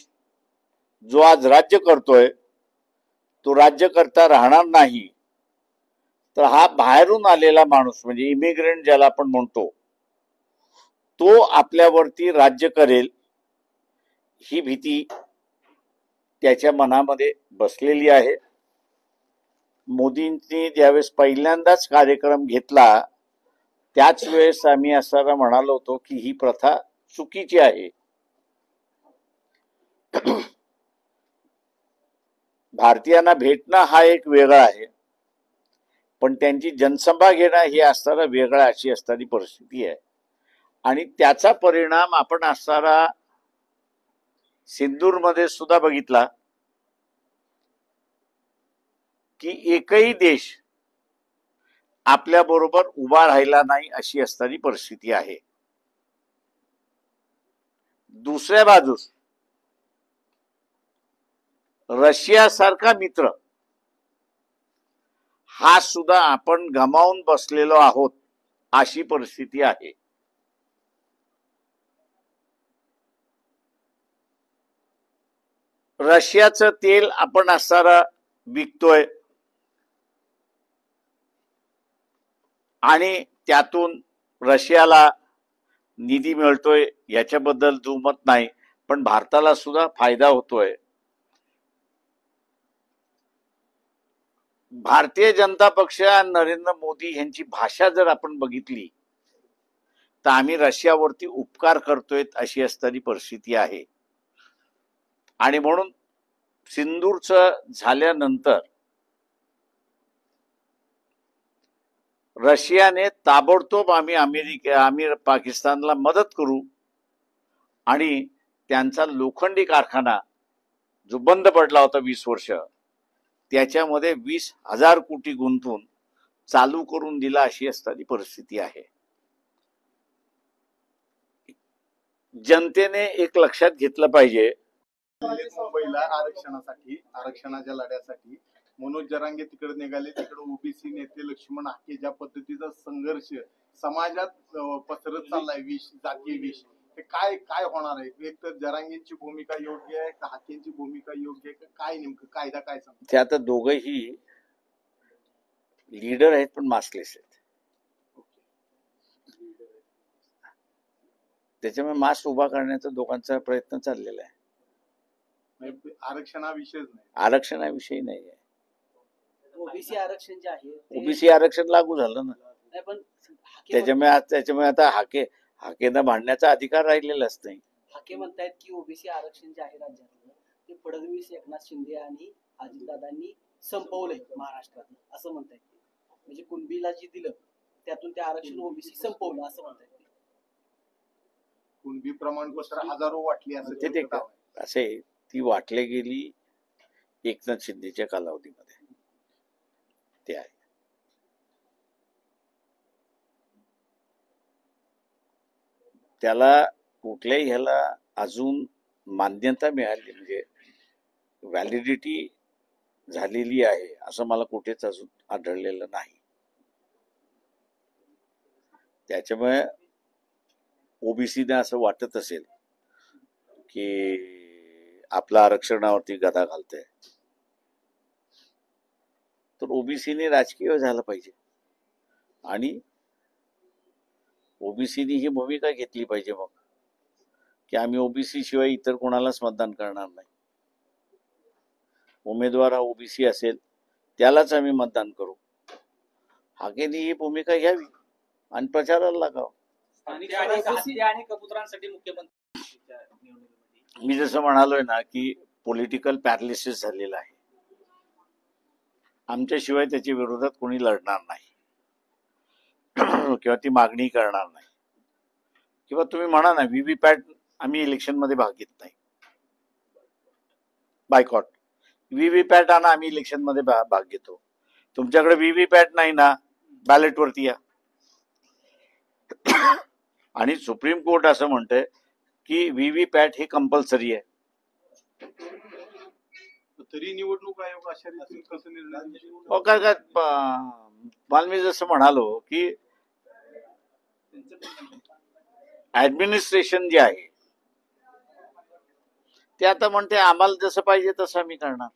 जो आज राज्य करतोय तो राज्यकर्ता राहणार नाही, तर हा बाहेरून आलेला माणूस म्हणजे इमिग्रंट ज्याला आपण म्हणतो तो आपल्यावरती राज्य करेल, ही भीती त्याच्या मनामध्ये बसलेली आहे. मोदींनी ज्यावेळेस पहिल्यांदाच कार्यक्रम घेतला त्याच वेळेस आम्ही असं म्हणालो होतो की ही प्रथा चुकीची आहे. भारतीयांना भेटणं हा एक वेगळा आहे, पण त्यांची जनसभा घेणं हे असताना वेगळा अशी असणारी परिस्थिती आहे. आणि त्याचा परिणाम आपण असताना सिंदूरमध्ये सुद्धा बघितला की एकही देश आपल्या बरोबर उभा राहिला नाही अशी असणारी परिस्थिती आहे. दुसऱ्या बाजूस रशिया सारखा मित्र हा सुद्धा आपण गमावून बसलेलो आहोत अशी परिस्थिती आहे. रशियाचं तेल आपण असताना विकतोय आणि त्यातून रशियाला निधी मिळतोय याच्याबद्दल दुमत नाही, पण भारताला सुद्धा फायदा होतोय. भारतीय जनता पक्ष आणि नरेंद्र मोदी यांची भाषा जर आपण बघितली तर आम्ही रशियावरती उपकार करतोय अशी असणारी परिस्थिती आहे. आणि म्हणून सिंदूरचं झाल्यानंतर रशियाने ताबडतोब आम्ही पाकिस्तानला मदत करू आणि त्यांचा लोखंडी कारखाना जो बंद पडला होता 20 वर्ष त्याच्यामध्ये 20,000 कोटी गुंतवून चालू करून दिला अशी असणारी परिस्थिती आहे. जनतेने एक लक्षात घेतलं पाहिजे, मुंबईला आरक्षणाच्या लढ्यासाठी मनोज जरांगे तिकडे निघाले, तिकडे ओबीसी नेते लक्ष्मण हाके ज्या पद्धतीचा संघर्ष समाजात पसरत चाललाय, विष जातीय विष, हे काय काय होणार आहे? एक तर जरांगेंची भूमिका योग्य आहे का हाकेंची भूमिका योग्य आहे, काय नेमकं कायदा काय सांगतो? ते आता दोघंही लीडर आहेत पण मास्कलेस आहेत. त्याच्यामुळे मास उभा करण्याचा दोघांचा प्रयत्न चाललेला आहे. म्हणजे आरक्षण हा विषयच नाही. आरक्षण हा विषय नाही आहे. ओबीसी आरक्षण जे आहे ते- ओबीसी आरक्षण लागू झालं ना, नाही, पण हाके त्याच्यामुळे आता हाकेनं भांडण्याचा अधिकार राहिलेलाच नाही. हाके म्हणतायत की ओबीसी आरक्षण जे आहे राज्यातलं ते फडणवीस, एकनाथ शिंदे आणि अजितदादांनी संपवलंय महाराष्ट्रात, असं म्हणतायत ते. म्हणजे कुणबीला जे दिलं त्यातून ते आरक्षण ओबीसी संपवलं असं म्हणतायत ते. कुणबी प्रमाणपत्र हजारो वाटली असं ते त्यांचं दावा आहे. असे ती वाटली गेली एकनाथ शिंदेच्या कालावधीमध्ये, ते आहे. त्याला कुठल्याही ह्याला अजून मान्यता मिळाली म्हणजे व्हॅलिडिटी झालेली आहे असं मला कुठेच अजून आढळलेलं नाही. त्याच्यामुळे ओबीसीने असं वाटत असेल की आपल्या आरक्षणावरती गदा घालतंय, तर ओबीसीने राजकीय झालं पाहिजे आणि ओबीसीने ही भूमिका घेतली पाहिजे मग की आम्ही ओबीसी शिवाय इतर कोणालाच मतदान करणार नाही. उमेदवार हा ओबीसी असेल त्यालाच आम्ही मतदान करू. हाकेने ही भूमिका घ्यावी आणि प्रचाराला लागावं. हत्या आणि कबुतरांसाठी मुख्यमंत्र्यांच्या निवडणुकीमध्ये मी जसं म्हणालोय ना की पॉलिटिकल पॅरालिसिस झालेलं आहे. आमच्याशिवाय त्याच्या विरोधात कोणी लढणार नाही किंवा ती मागणी करणार नाही. किंवा तुम्ही म्हणा ना व्हीव्हीपॅट आम्ही इलेक्शनमध्ये भाग घेत नाही, बायकॉट. व्हीव्हीपॅट आणा, आम्ही इलेक्शनमध्ये भाग घेतो. तुमच्याकडे व्हीव्हीपॅट नाही ना, बॅलेटवरती या. आणि सुप्रीम कोर्ट असं म्हणतंय की व्हीव्हीपॅट हे कंपल्सरी आहे. तरी निवडणूक आयोग अशा रीतीने कसं निर्णय घेईल? काय मला मी जसं म्हणालो की ऍडमिनिस्ट्रेशन जे आहे ते आता म्हणते आम्हाला जसं पाहिजे तसं आम्ही करणार.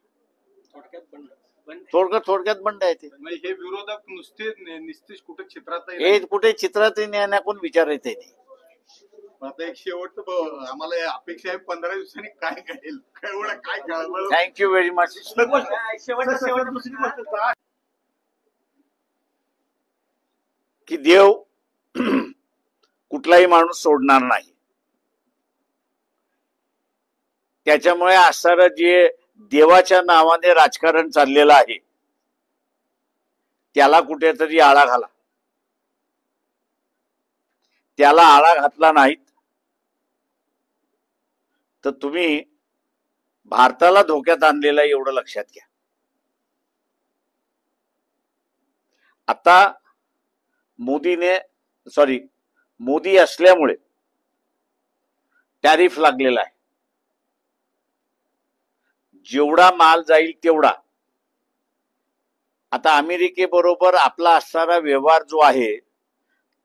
थोडक्यात बंड आहे ते. म्हणजे हे विरोधक नुसतेच कुठे चित्रात हे कुठे चित्रात येण्या कोण विचारायचं नाही. आता एक शेवटचं आम्हाला अपेक्षा आहे 15 दिवसांनी काय घडेल, काय कळलं. Thank you very much. शेवट दुसरी गोष्ट काय? की देव कुठलाही माणूस सोडणार नाही. त्याच्यामुळे असणारं जे देवाच्या नावाने राजकारण चाललेलं आहे त्याला कुठेतरी आळा घाला. त्याला आळा घातला नाहीत तर तुम्ही भारताला धोक्यात आणलेलं आहे एवढं लक्षात घ्या. आता मोदी असल्यामुळे टॅरिफ लागलेला आहे. जेवढा माल जाईल तेवढा. आता अमेरिकेबरोबर आपला असणारा व्यवहार जो आहे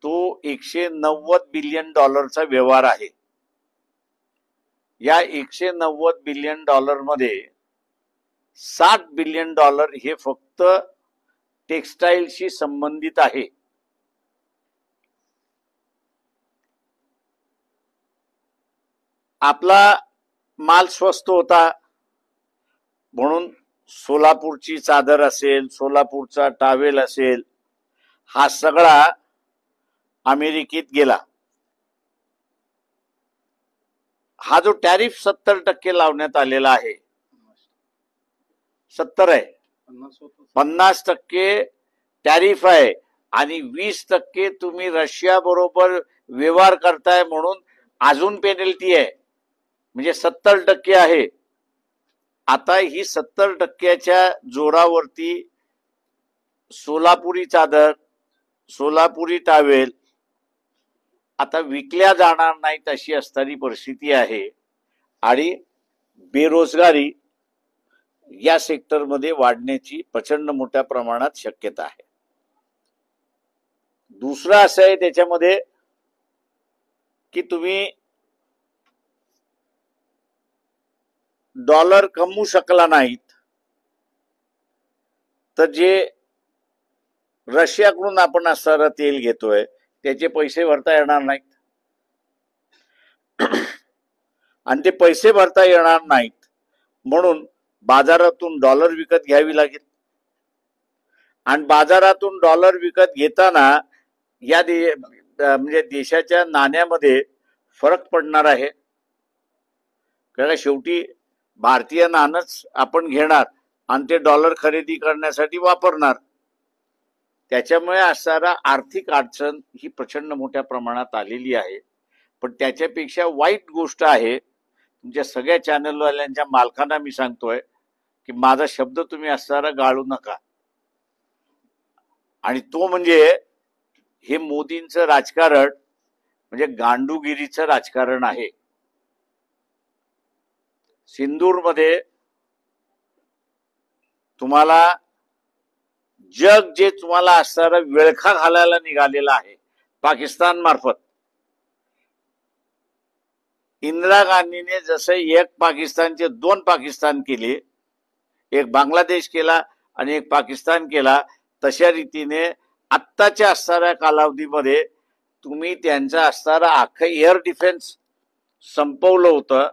तो $190 बिलियन व्यवहार आहे. या $190 बिलियन मध्ये $60 बिलियन हे फक्त टेक्सटाईलशी संबंधित आहे. आपला माल स्वस्त होता म्हणून सोलापूरची चादर असेल, सोलापूरचा टावेल असेल, हा सगळा अमेरिकेत गेला. हा जो टॅरिफ 70% लावण्यात आलेला आहे, 70 आहे, 50% टॅरिफ आहे आणि 20% तुम्ही रशिया बरोबर व्यवहार करताय म्हणून अजून पेनल्टी आहे, म्हणजे 70% आहे. आता ही 70%च्या जोरावरती सोलापुरी चादर, सोलापुरी टावेल आता विकल्या जाणार नाहीत अशी असणारी परिस्थिती आहे. आणि बेरोजगारी या सेक्टरमध्ये वाढण्याची प्रचंड मोठ्या प्रमाणात शक्यता आहे. दुसरं असं आहे त्याच्यामध्ये की तुम्ही डॉलर कमवू शकला नाहीत तर जे रशियाकडून आपण असणारं तेल घेतोय त्याचे पैसे भरता येणार नाहीत. आणि ते पैसे भरता येणार नाहीत म्हणून बाजारातून डॉलर विकत घ्यावी लागेल. आणि बाजारातून डॉलर विकत घेताना या म्हणजे देशाच्या नाण्यामध्ये फरक पडणार आहे. कारण शेवटी भारतीय नाणंच आपण घेणार आणि ते डॉलर खरेदी करण्यासाठी वापरणार. त्याच्यामुळे असणारा आर्थिक अडचण ही प्रचंड मोठ्या प्रमाणात आलेली आहे. पण त्याच्यापेक्षा वाईट गोष्ट आहे, तुमच्या सगळ्या चॅनलवाल्यांच्या मालकांना मी सांगतोय की माझा शब्द तुम्ही असणारा गाळू नका. आणि तो म्हणजे हे मोदींचं राजकारण म्हणजे गांडूगिरीचं राजकारण आहे. सिंदूरमध्ये तुम्हाला जग जे तुम्हाला असणारा विळखा घालायला निघालेला आहे पाकिस्तान मार्फत. इंदिरा गांधीने जसे एक पाकिस्तानचे दोन पाकिस्तान केले, एक बांगलादेश केला आणि एक पाकिस्तान केला, तशा रीतीने आत्ताच्या असणाऱ्या कालावधीमध्ये तुम्ही त्यांचा असणारा अख्खं एअर डिफेन्स संपवलं होतं.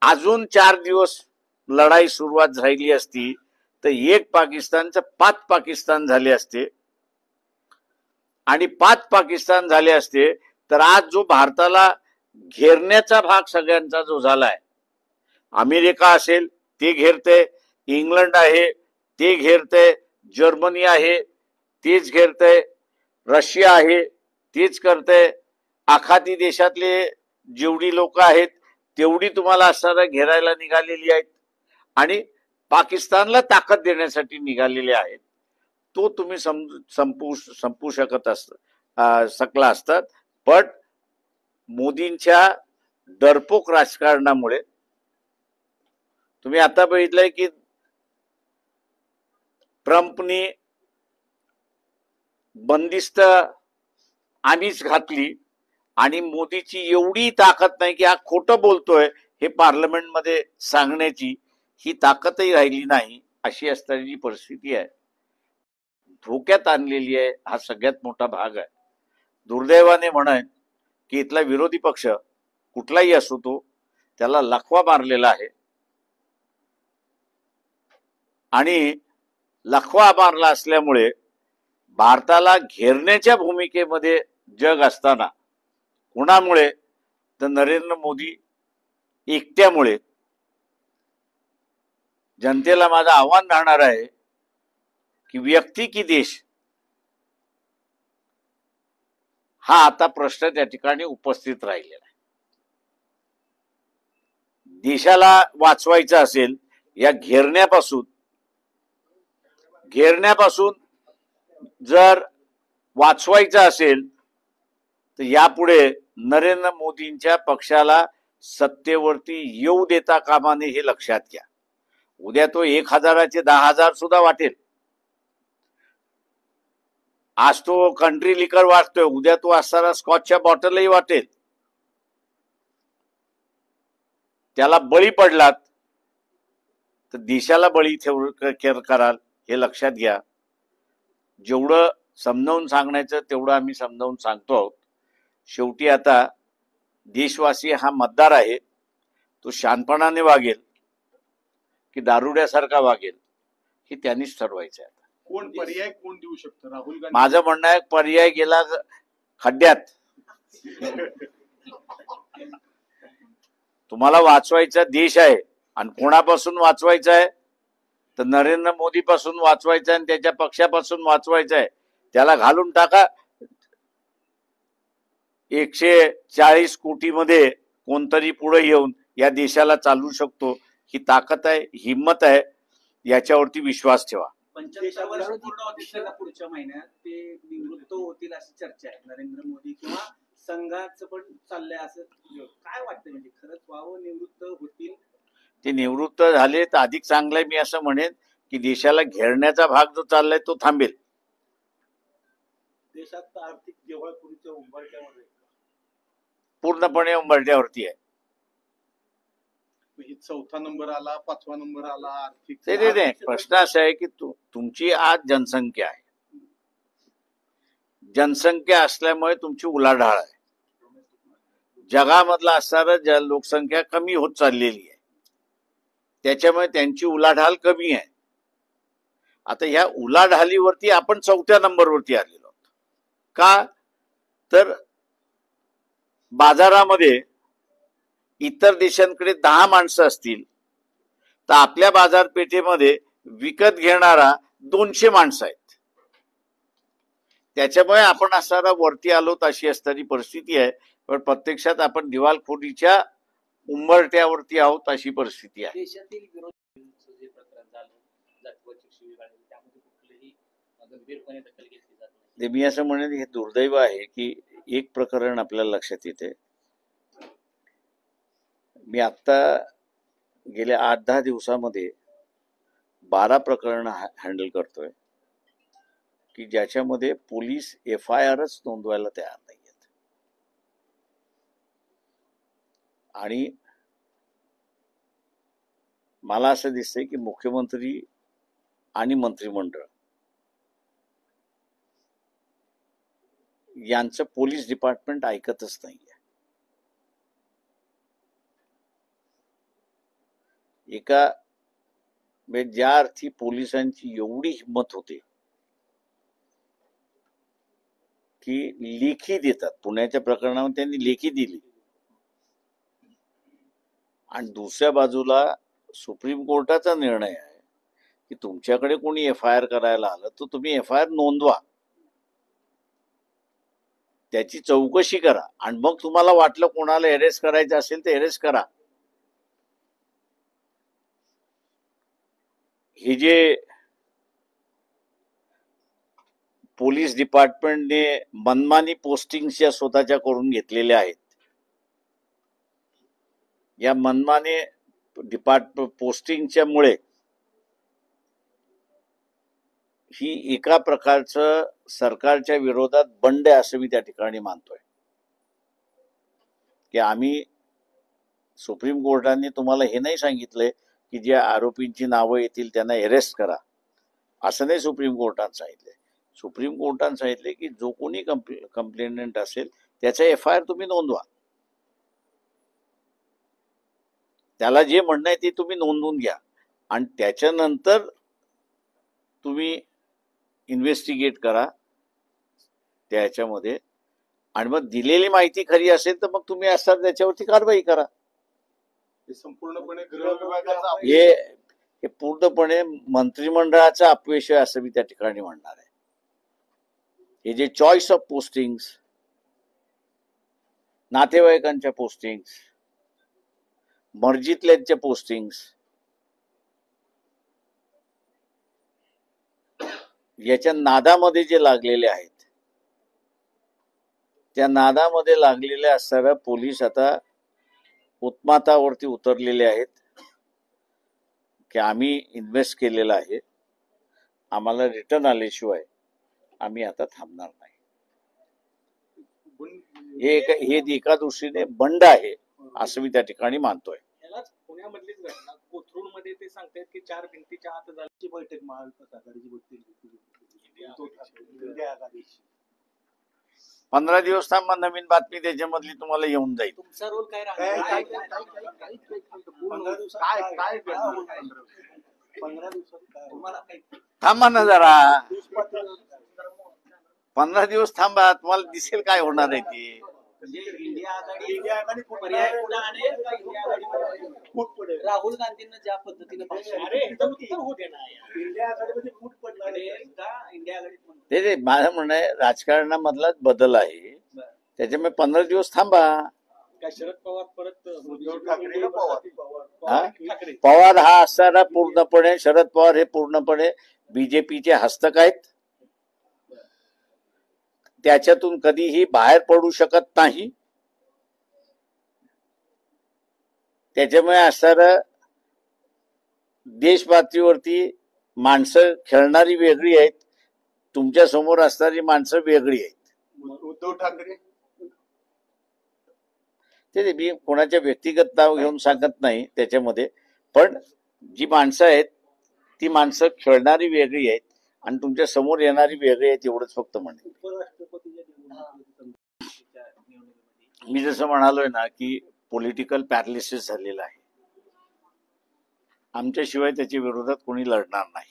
अजून 4 दिवस लढाई सुरुवात झाली असती तर एक पाकिस्तानचं 5 पाकिस्तान झाले असते. आणि 5 पाकिस्तान झाले असते तर आज जो भारताला घेरण्याचा भाग सगळ्यांचा जो झालाय, अमेरिका असेल ते घेरते, इंग्लंड आहे ते घेरते, जर्मनी आहे तेच घेरते, रशिया आहे तेच करते, आखाती देशातले जेवढी लोक आहेत तेवढी तुम्हाला असणारा घेरायला निघालेली आहेत आणि पाकिस्तानला ताकद देण्यासाठी निघालेले आहेत. तो तुम्ही संपू शकत सकला असतात. पण मोदींच्या डरपोक राजकारणामुळे तुम्ही आता बघितलंय की ट्रम्पनी बंदिस्त आम्हीच घातली आणि मोदीची एवढी ताकद नाही की हा खोटं बोलतोय हे पार्लमेंटमध्ये सांगण्याची ही ताकदही राहिली नाही. अशी असणारी परिस्थिती आहे, धोक्यात आणलेली आहे. हा सगळ्यात मोठा भाग आहे. दुर्दैवाने म्हणेन की इथला विरोधी पक्ष कुठलाही असो तो त्याला लखवा मारलेला आहे. आणि लखवा मारला असल्यामुळे भारताला घेरण्याच्या भूमिकेमध्ये जग असताना कुणामुळे तर नरेंद्र मोदी एकट्यामुळे. जनतेला माझं आव्हान राहणार आहे की व्यक्ती की देश हा आता प्रश्न त्या ठिकाणी उपस्थित राहिलेला आहे. देशाला वाचवायचं असेल या घेरण्यापासून जर वाचवायचं असेल तर यापुढे नरेंद्र मोदींच्या पक्षाला सत्तेवरती येऊ देता कामा नये हे लक्षात घ्या. उद्या तो 1000चे 10,000 सुद्धा वाटेल. आज तो कंट्री लिकर वाटतोय, उद्या तो असणारा स्कॉचच्या बॉटलही वाटेल. त्याला बळी पडलात तर देशाला बळी कराल हे लक्षात घ्या. जेवढं समजावून सांगण्याचं तेवढं आम्ही समजावून सांगतो आहोत. शेवटी आता देशवासी हा मतदार आहे, तो शानपणाने वागेल की दारुड्यासारखा वागेल हे त्यांनीच ठरवायचं आहे. कोण पर्याय कोण देऊ शकतं? राहुल गांधी. माझं म्हणणं आहे पर्याय गेला खड्ड्यात. तुम्हाला वाचवायचा देश आहे आणि कोणापासून वाचवायचा आहे तर नरेंद्र मोदी पासून वाचवायचा आणि त्याच्या पक्षापासून वाचवायचा आहे. त्याला घालून टाका. 140 कोटीमध्ये कोणतरी पुढे येऊन या देशाला चालवू शकतो. ही ताकद आहे, हिम्मत आहे. याच्यावरती विश्वास ठेवा. 75 वर्ष पूर्ण होतील का पुढच्या महिन्यात ते निवृत्त होतील अशी चर्चा आहे. नरेंद्र मोदी किंवा संघाचं पण चाललंय असं काय वाटतं? म्हणजे खरंच व्हावं, निवृत्त होतील? ते निवृत्त झाले तर अधिक चांगलं आहे. मी असं म्हणेन की देशाला घेरण्याचा भाग जो चाललाय तो थांबेल. देशात आर्थिक दिवाळखोरीच्या उंबरठ्यावर आहे. पूर्णपणे उंबरठ्यावरती आहे. ही 4था नंबर आला, 5वा नंबर आला आर्थिक. ते प्रश्न असा आहे की तुमची आज जनसंख्या आहे. जनसंख्या असल्यामुळे तुमची उलाढाळ आहे. जगामधला असणारा लोकसंख्या कमी होत चाललेली आहे, त्याच्यामुळे त्यांची उलाढाल कमी आहे. आता ह्या उलाढालीवरती आपण 4थ्या नंबरवरती आलेलो आहोत. का तर बाजारामध्ये इतर देशांकडे 10 माणसं असतील तर आपल्या बाजारपेठेमध्ये विकत घेणारा 200 माणसं आहेत. त्याच्यामुळे आपण असणारा वरती आलो अशी असणारी परिस्थिती आहे. पण प्रत्यक्षात आपण दिवाळखोरीच्या उंबरट्यावरती आहोत अशी परिस्थिती आहे. देशातील विरोध जे प्रकरण झालं जातीवाचक शिवीगाळ त्यामध्ये कुठलीही गंभीरपणे दखल घेतली जात नाही. ते मी असं म्हणेन हे दुर्दैव आहे की एक प्रकरण आपल्याला लक्षात येते. मी आता गेल्या 8-10 दिवसामध्ये 12 प्रकरण हँडल करतोय की ज्याच्यामध्ये पोलीस FIRच नोंदवायला तयार नाहीयेत. आणि मला असं दिसतंय की मुख्यमंत्री आणि मंत्रिमंडळ यांचं पोलीस डिपार्टमेंट ऐकतच नाहीये. एका ज्या अर्थी पोलिसांची एवढी हिंमत होते की लेखी देतात, पुण्याच्या प्रकरणामध्ये त्यांनी लेखी दिली, आणि दुसऱ्या बाजूला सुप्रीम कोर्टाचा निर्णय आहे की तुमच्याकडे कोणी FIR करायला आलं तर तुम्ही FIR नोंदवा, त्याची चौकशी करा, आणि मग तुम्हाला वाटलं कोणाला अरेस्ट करायचं असेल तर अरेस्ट करा. हे जे पोलीस डिपार्टमेंटने मनमानी पोस्टिंग्सच्या स्वतःच्या करून घेतलेल्या आहेत, या मनमानी पोस्टिंगच्या मुळे ही एका प्रकारचं सरकारच्या विरोधात बंड आहे असं मी त्या ठिकाणी मानतोय. की आम्ही सुप्रीम कोर्टाने तुम्हाला हे नाही सांगितलंय की ज्या आरोपींची नावं येतील त्यांना अरेस्ट करा, असं नाही सुप्रीम कोर्टाने सांगितलंय. सुप्रीम कोर्टाने सांगितले की जो कोणी कंप्लेंटंट असेल त्याचा FIR तुम्ही नोंदवा, त्याला जे म्हणणं आहे ते तुम्ही नोंदवून घ्या, आणि त्याच्यानंतर तुम्ही इन्व्हेस्टिगेट करा त्याच्यामध्ये, आणि मग दिलेली माहिती खरी असेल तर मग तुम्ही असणार त्याच्यावरती कारवाई करा. हे संपूर्णपणे गृह विभागाचा हे पूर्णपणे मंत्रिमंडळाचा अपयश आहे असं मी त्या ठिकाणी म्हणणार आहे. हे जे चॉईस ऑफ पोस्टिंग्स, नातेवाईकांच्या पोस्टिंग्स, मर्जीतल्यांच्या पोस्टिंग्स, याच्या नादामध्ये जे लागलेले आहेत, त्या नादामध्ये लागलेले असणारा पोलीस आता उत्मातावरती उतरलेले आहेत की आम्ही इन्व्हेस्ट केलेला आहे, आम्हाला रिटर्न आल्याशिवाय आम्ही आता थांबणार नाही. हे एका दृष्टीने बंड आहे असं मी त्या ठिकाणी मानतोय. यालाच पुण्यामधलीच घटना कोथरूडमध्ये ते सांगतात की 4 भिंतीच्या आत झाली बैठक, महाविकास आघाडीची बैठक, इंडिया आघाडीची. 15 दिवस थांबा, नवीन बातमी त्याच्यामधली तुम्हाला येऊन जाईल. तुमचा रोल काय काय राहणार? काय काय काय 15 दिवसात काय 15 दिवसात काय तुम्हाला काही थांबा ना जरा, 15 दिवस थांबा, तुम्हाला दिसेल काय होणार आहे ते. म्हणजे इंडिया आघाडी फूट पर्याय पुढे आणेल का इंडिया आघाडी पडेल. राहुल गांधींना ज्या पद्धतीने अरे एकदम उत्तर होऊ दे ना यार. इंडिया आघाडीमध्ये फूट पडणार आहे. का इंडिया आघाडीत म्हणतो? ते माझं म्हणणं आहे राजकारणामधलाच बदल आहे, त्याच्यामुळे 15 दिवस थांबा. काय शरद पवार परत उद्धव ठाकरे का पवार? हा? ठाकरे पवार हा असणारा पूर्णपणे, शरद पवार हे पूर्णपणे BJPचे हस्तक आहेत, त्याच्यातून कधीही बाहेर पडू शकत नाही. त्याच्यामुळे असणारं देश पातळीवरती माणसं खेळणारी वेगळी आहेत, तुमच्या समोर असणारी माणसं वेगळी आहेत. उद्धव ठाकरे ते मी कोणाच्या व्यक्तिगत नाव घेऊन सांगत नाही त्याच्यामध्ये, पण जी माणसं आहेत ती माणसं खेळणारी वेगळी आहेत आणि तुमच्या समोर येणारी वेगळी आहेत, एवढंच फक्त म्हणेन. उपराष्ट्रपतीच्या निवडणुकीमध्ये मी जसं म्हणालोय ना की पॉलिटिकल पॅरालिसिस झालेलं आहे. आमच्याशिवाय त्याच्या विरोधात कोणी लढणार नाही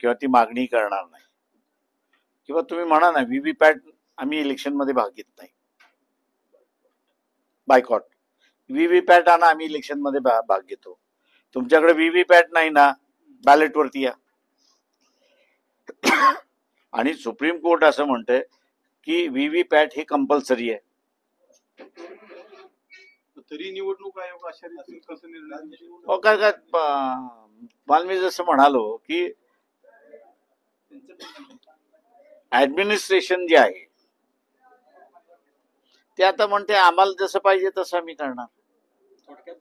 किंवा ती मागणी करणार नाही. किंवा तुम्ही म्हणा ना व्हीव्हीपॅट आम्ही इलेक्शनमध्ये भाग घेत नाही, बायकॉट. व्हीव्हीपॅट आणा, आम्ही इलेक्शनमध्ये भाग घेतो. तुमच्याकडे व्हीव्हीपॅट नाही ना, बॅलेटवरती या. आणि सुप्रीम कोर्ट असं म्हणतंय की व्हीव्हीपॅट हे कंपल्सरी आहे. तरी निवडणूक आयोग अशा रीतीने कसं निर्णय हो काय मला मी जसं म्हणालो की ऍडमिनिस्ट्रेशन जे आहे ते आता म्हणते आम्हाला जसं पाहिजे तसं आम्ही करणार. थोडक्यात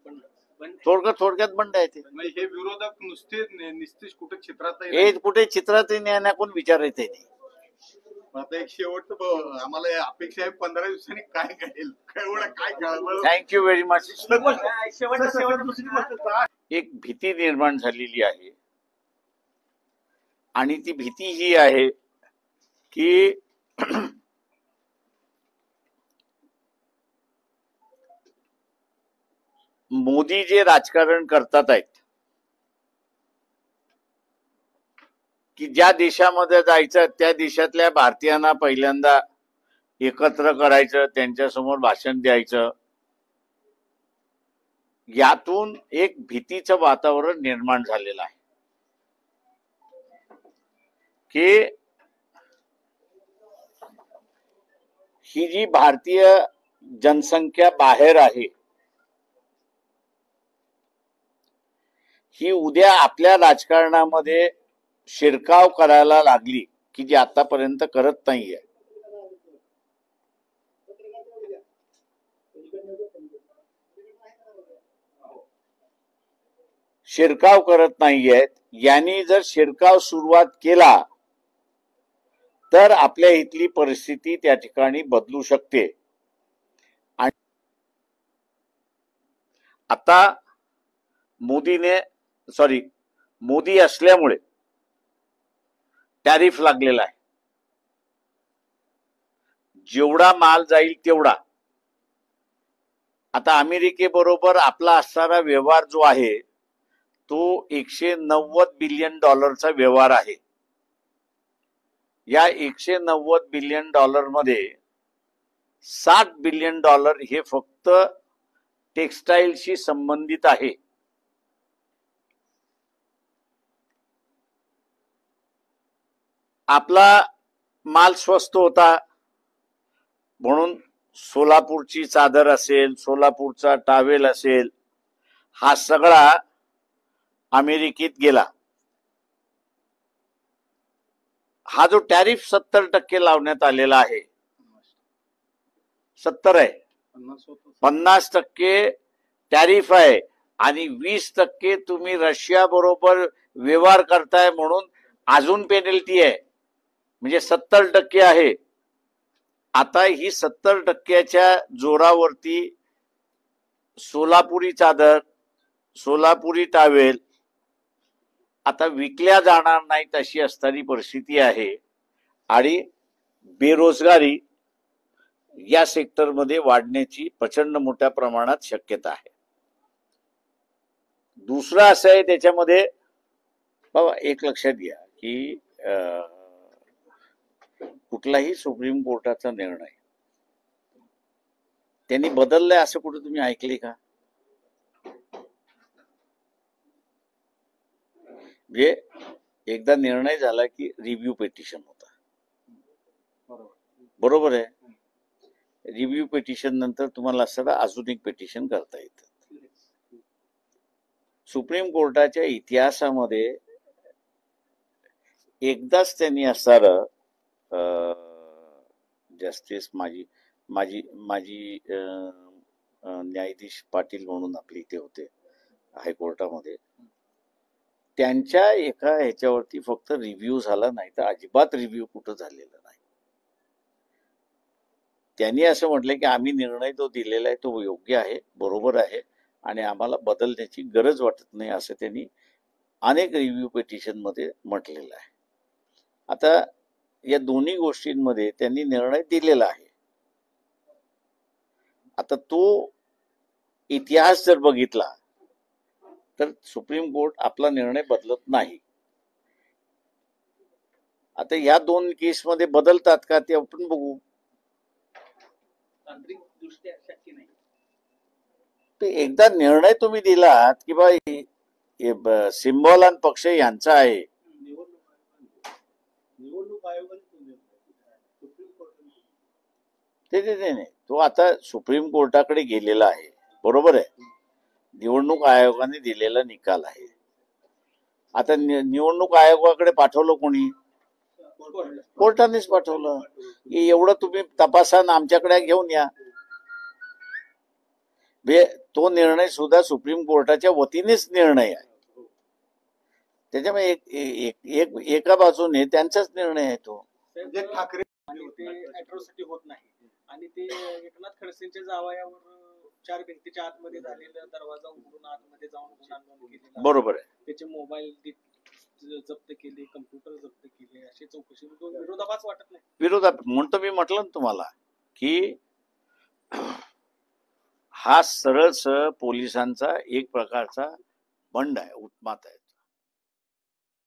बंद थोडक्यात बंड आहे ते. म्हणजे हे विरोधक नुसतेच कुठे चित्रात हे कुठे चित्रात येण्या कोण विचारायचं नाही. आता एक शेवटचं आम्हाला अपेक्षा आहे 15 दिवसांनी काय घडेल, काय कळवळ. Thank you very much. शेवट दुसरी गोष्ट एक भीती निर्माण झालेली आहे आणि ती भीती ही आहे की मोदी जे राजकारण करतात आहेत की ज्या देशामध्ये जायचं त्या देशातल्या भारतीयांना पहिल्यांदा एकत्र करायचं, त्यांच्यासमोर भाषण द्यायचं, यातून एक भीतीचं वातावरण निर्माण झालेलं आहे की ही जी भारतीय जनसंख्या बाहेर आहे ही उद्या आपल्या राजकारणामध्ये शिरकाव करायला लागली की जी आतापर्यंत करत नाहीये. शिरकाव करत नाहीयेत. यांनी जर शिरकाव सुरुवात केला तर आपल्या इथली परिस्थिती त्या ठिकाणी बदलू शकते. आणि आता मोदी असल्यामुळे टॅरिफ लागलेला आहे. जेवढा माल जाईल तेवढा. आता अमेरिकेबरोबर आपला असणारा व्यवहार जो आहे तो $190 बिलियन व्यवहार आहे. या $190 बिलियन मध्ये $60 बिलियन हे फक्त टेक्सटाईलशी संबंधित आहे. आपला माल स्वस्त होता म्हणून सोलापूरची चादर असेल, सोलापूरचा टावेल असेल, हा सगळा अमेरिकेत गेला. हा जो टॅरिफ 70% लावण्यात आलेला आहे, 70 आहे, 50% टॅरिफ आहे आणि 20% तुम्ही रशिया बरोबर व्यवहार करताय म्हणून अजून पेनल्टी आहे, म्हणजे 70% आहे. आता ही 70%च्या जोरावरती सोलापुरी चादर, सोलापुरी टावेल आता विकल्या जाणार नाहीत अशी असणारी परिस्थिती आहे. आणि बेरोजगारी या सेक्टरमध्ये वाढण्याची प्रचंड मोठ्या प्रमाणात शक्यता आहे. दुसरं असं आहे त्याच्यामध्ये, बाबा एक लक्षात घ्या की कुठलाही सुप्रीम कोर्टाचा निर्णय त्यांनी बदललाय असं कुठे तुम्ही ऐकले का? म्हणजे एकदा निर्णय झाला की रिव्ह्यू पिटिशन होता, बरोबर आहे. रिव्ह्यू पिटिशन नंतर तुम्हाला असं अजून एक पिटिशन करता येतं. सुप्रीम कोर्टाच्या इतिहासामध्ये एकदाच त्यांनी असणारं जस्टिस माजी न्यायाधीश पाटील म्हणून आपले इथे होते हायकोर्टामध्ये, त्यांच्या एका ह्याच्यावरती फक्त रिव्ह्यू झाला नाही तर अजिबात रिव्ह्यू कुठं झालेला नाही. त्यांनी असं म्हटलं की आम्ही निर्णय तो दिलेला आहे तो योग्य आहे, बरोबर आहे आणि आम्हाला बदलण्याची गरज वाटत नाही असं त्यांनी अनेक रिव्ह्यू पिटिशन मध्ये म्हटलेलं आहे. आता या दोन्ही गोष्टींमध्ये त्यांनी निर्णय दिलेला आहे. आता तो इतिहास जर बघितला तर सुप्रीम कोर्ट आपला निर्णय बदलत नाही. आता या 2 केसमध्ये बदलतात का ते आपण बघू. तांत्रिक दृष्ट्या शक्य नाही. ते एकदा निर्णय तुम्ही दिलात की बा सिम्बॉल आणि पक्ष यांचा आहे, निवडणूक आयोगाने सुप्रीम कोर्टाने ते नाही, तो आता सुप्रीम कोर्टाकडे गेलेला आहे, बरोबर आहे. निवडणूक आयोगाने दिलेला निकाल आहे. आता निवडणूक आयोगाकडे पाठवलं कोणी? कोर्टानेच पाठवलं. एवढं तुम्ही तपासा आणि आमच्याकडे घेऊन या. तो निर्णय सुद्धा सुप्रीम कोर्टाच्या वतीनेच निर्णय आहे. त्याच्यामुळे एका बाजूने त्यांचाच निर्णय आहे तो. म्हणजे ठाकरे आणि ते अॅट्रॉसिटी होत नाही. आणि ते एकनाथ खडसेंच्या जावयावर 4 भिंतीच्या आतमध्ये झालेलं दरवाजा उघडून आतमध्ये जाऊन गुन्हा नोंद केलेला, बरोबर आहे. त्याचे मोबाईल जप्त केले, कम्प्युटर जप्त केले, अशी चौकशी विरोधाभास वाटत नाही. विरोधात म्हणतो मी, म्हटलं ना तुम्हाला की हा सरळ पोलिसांचा एक प्रकारचा बंड आहे, उत्मात आहे.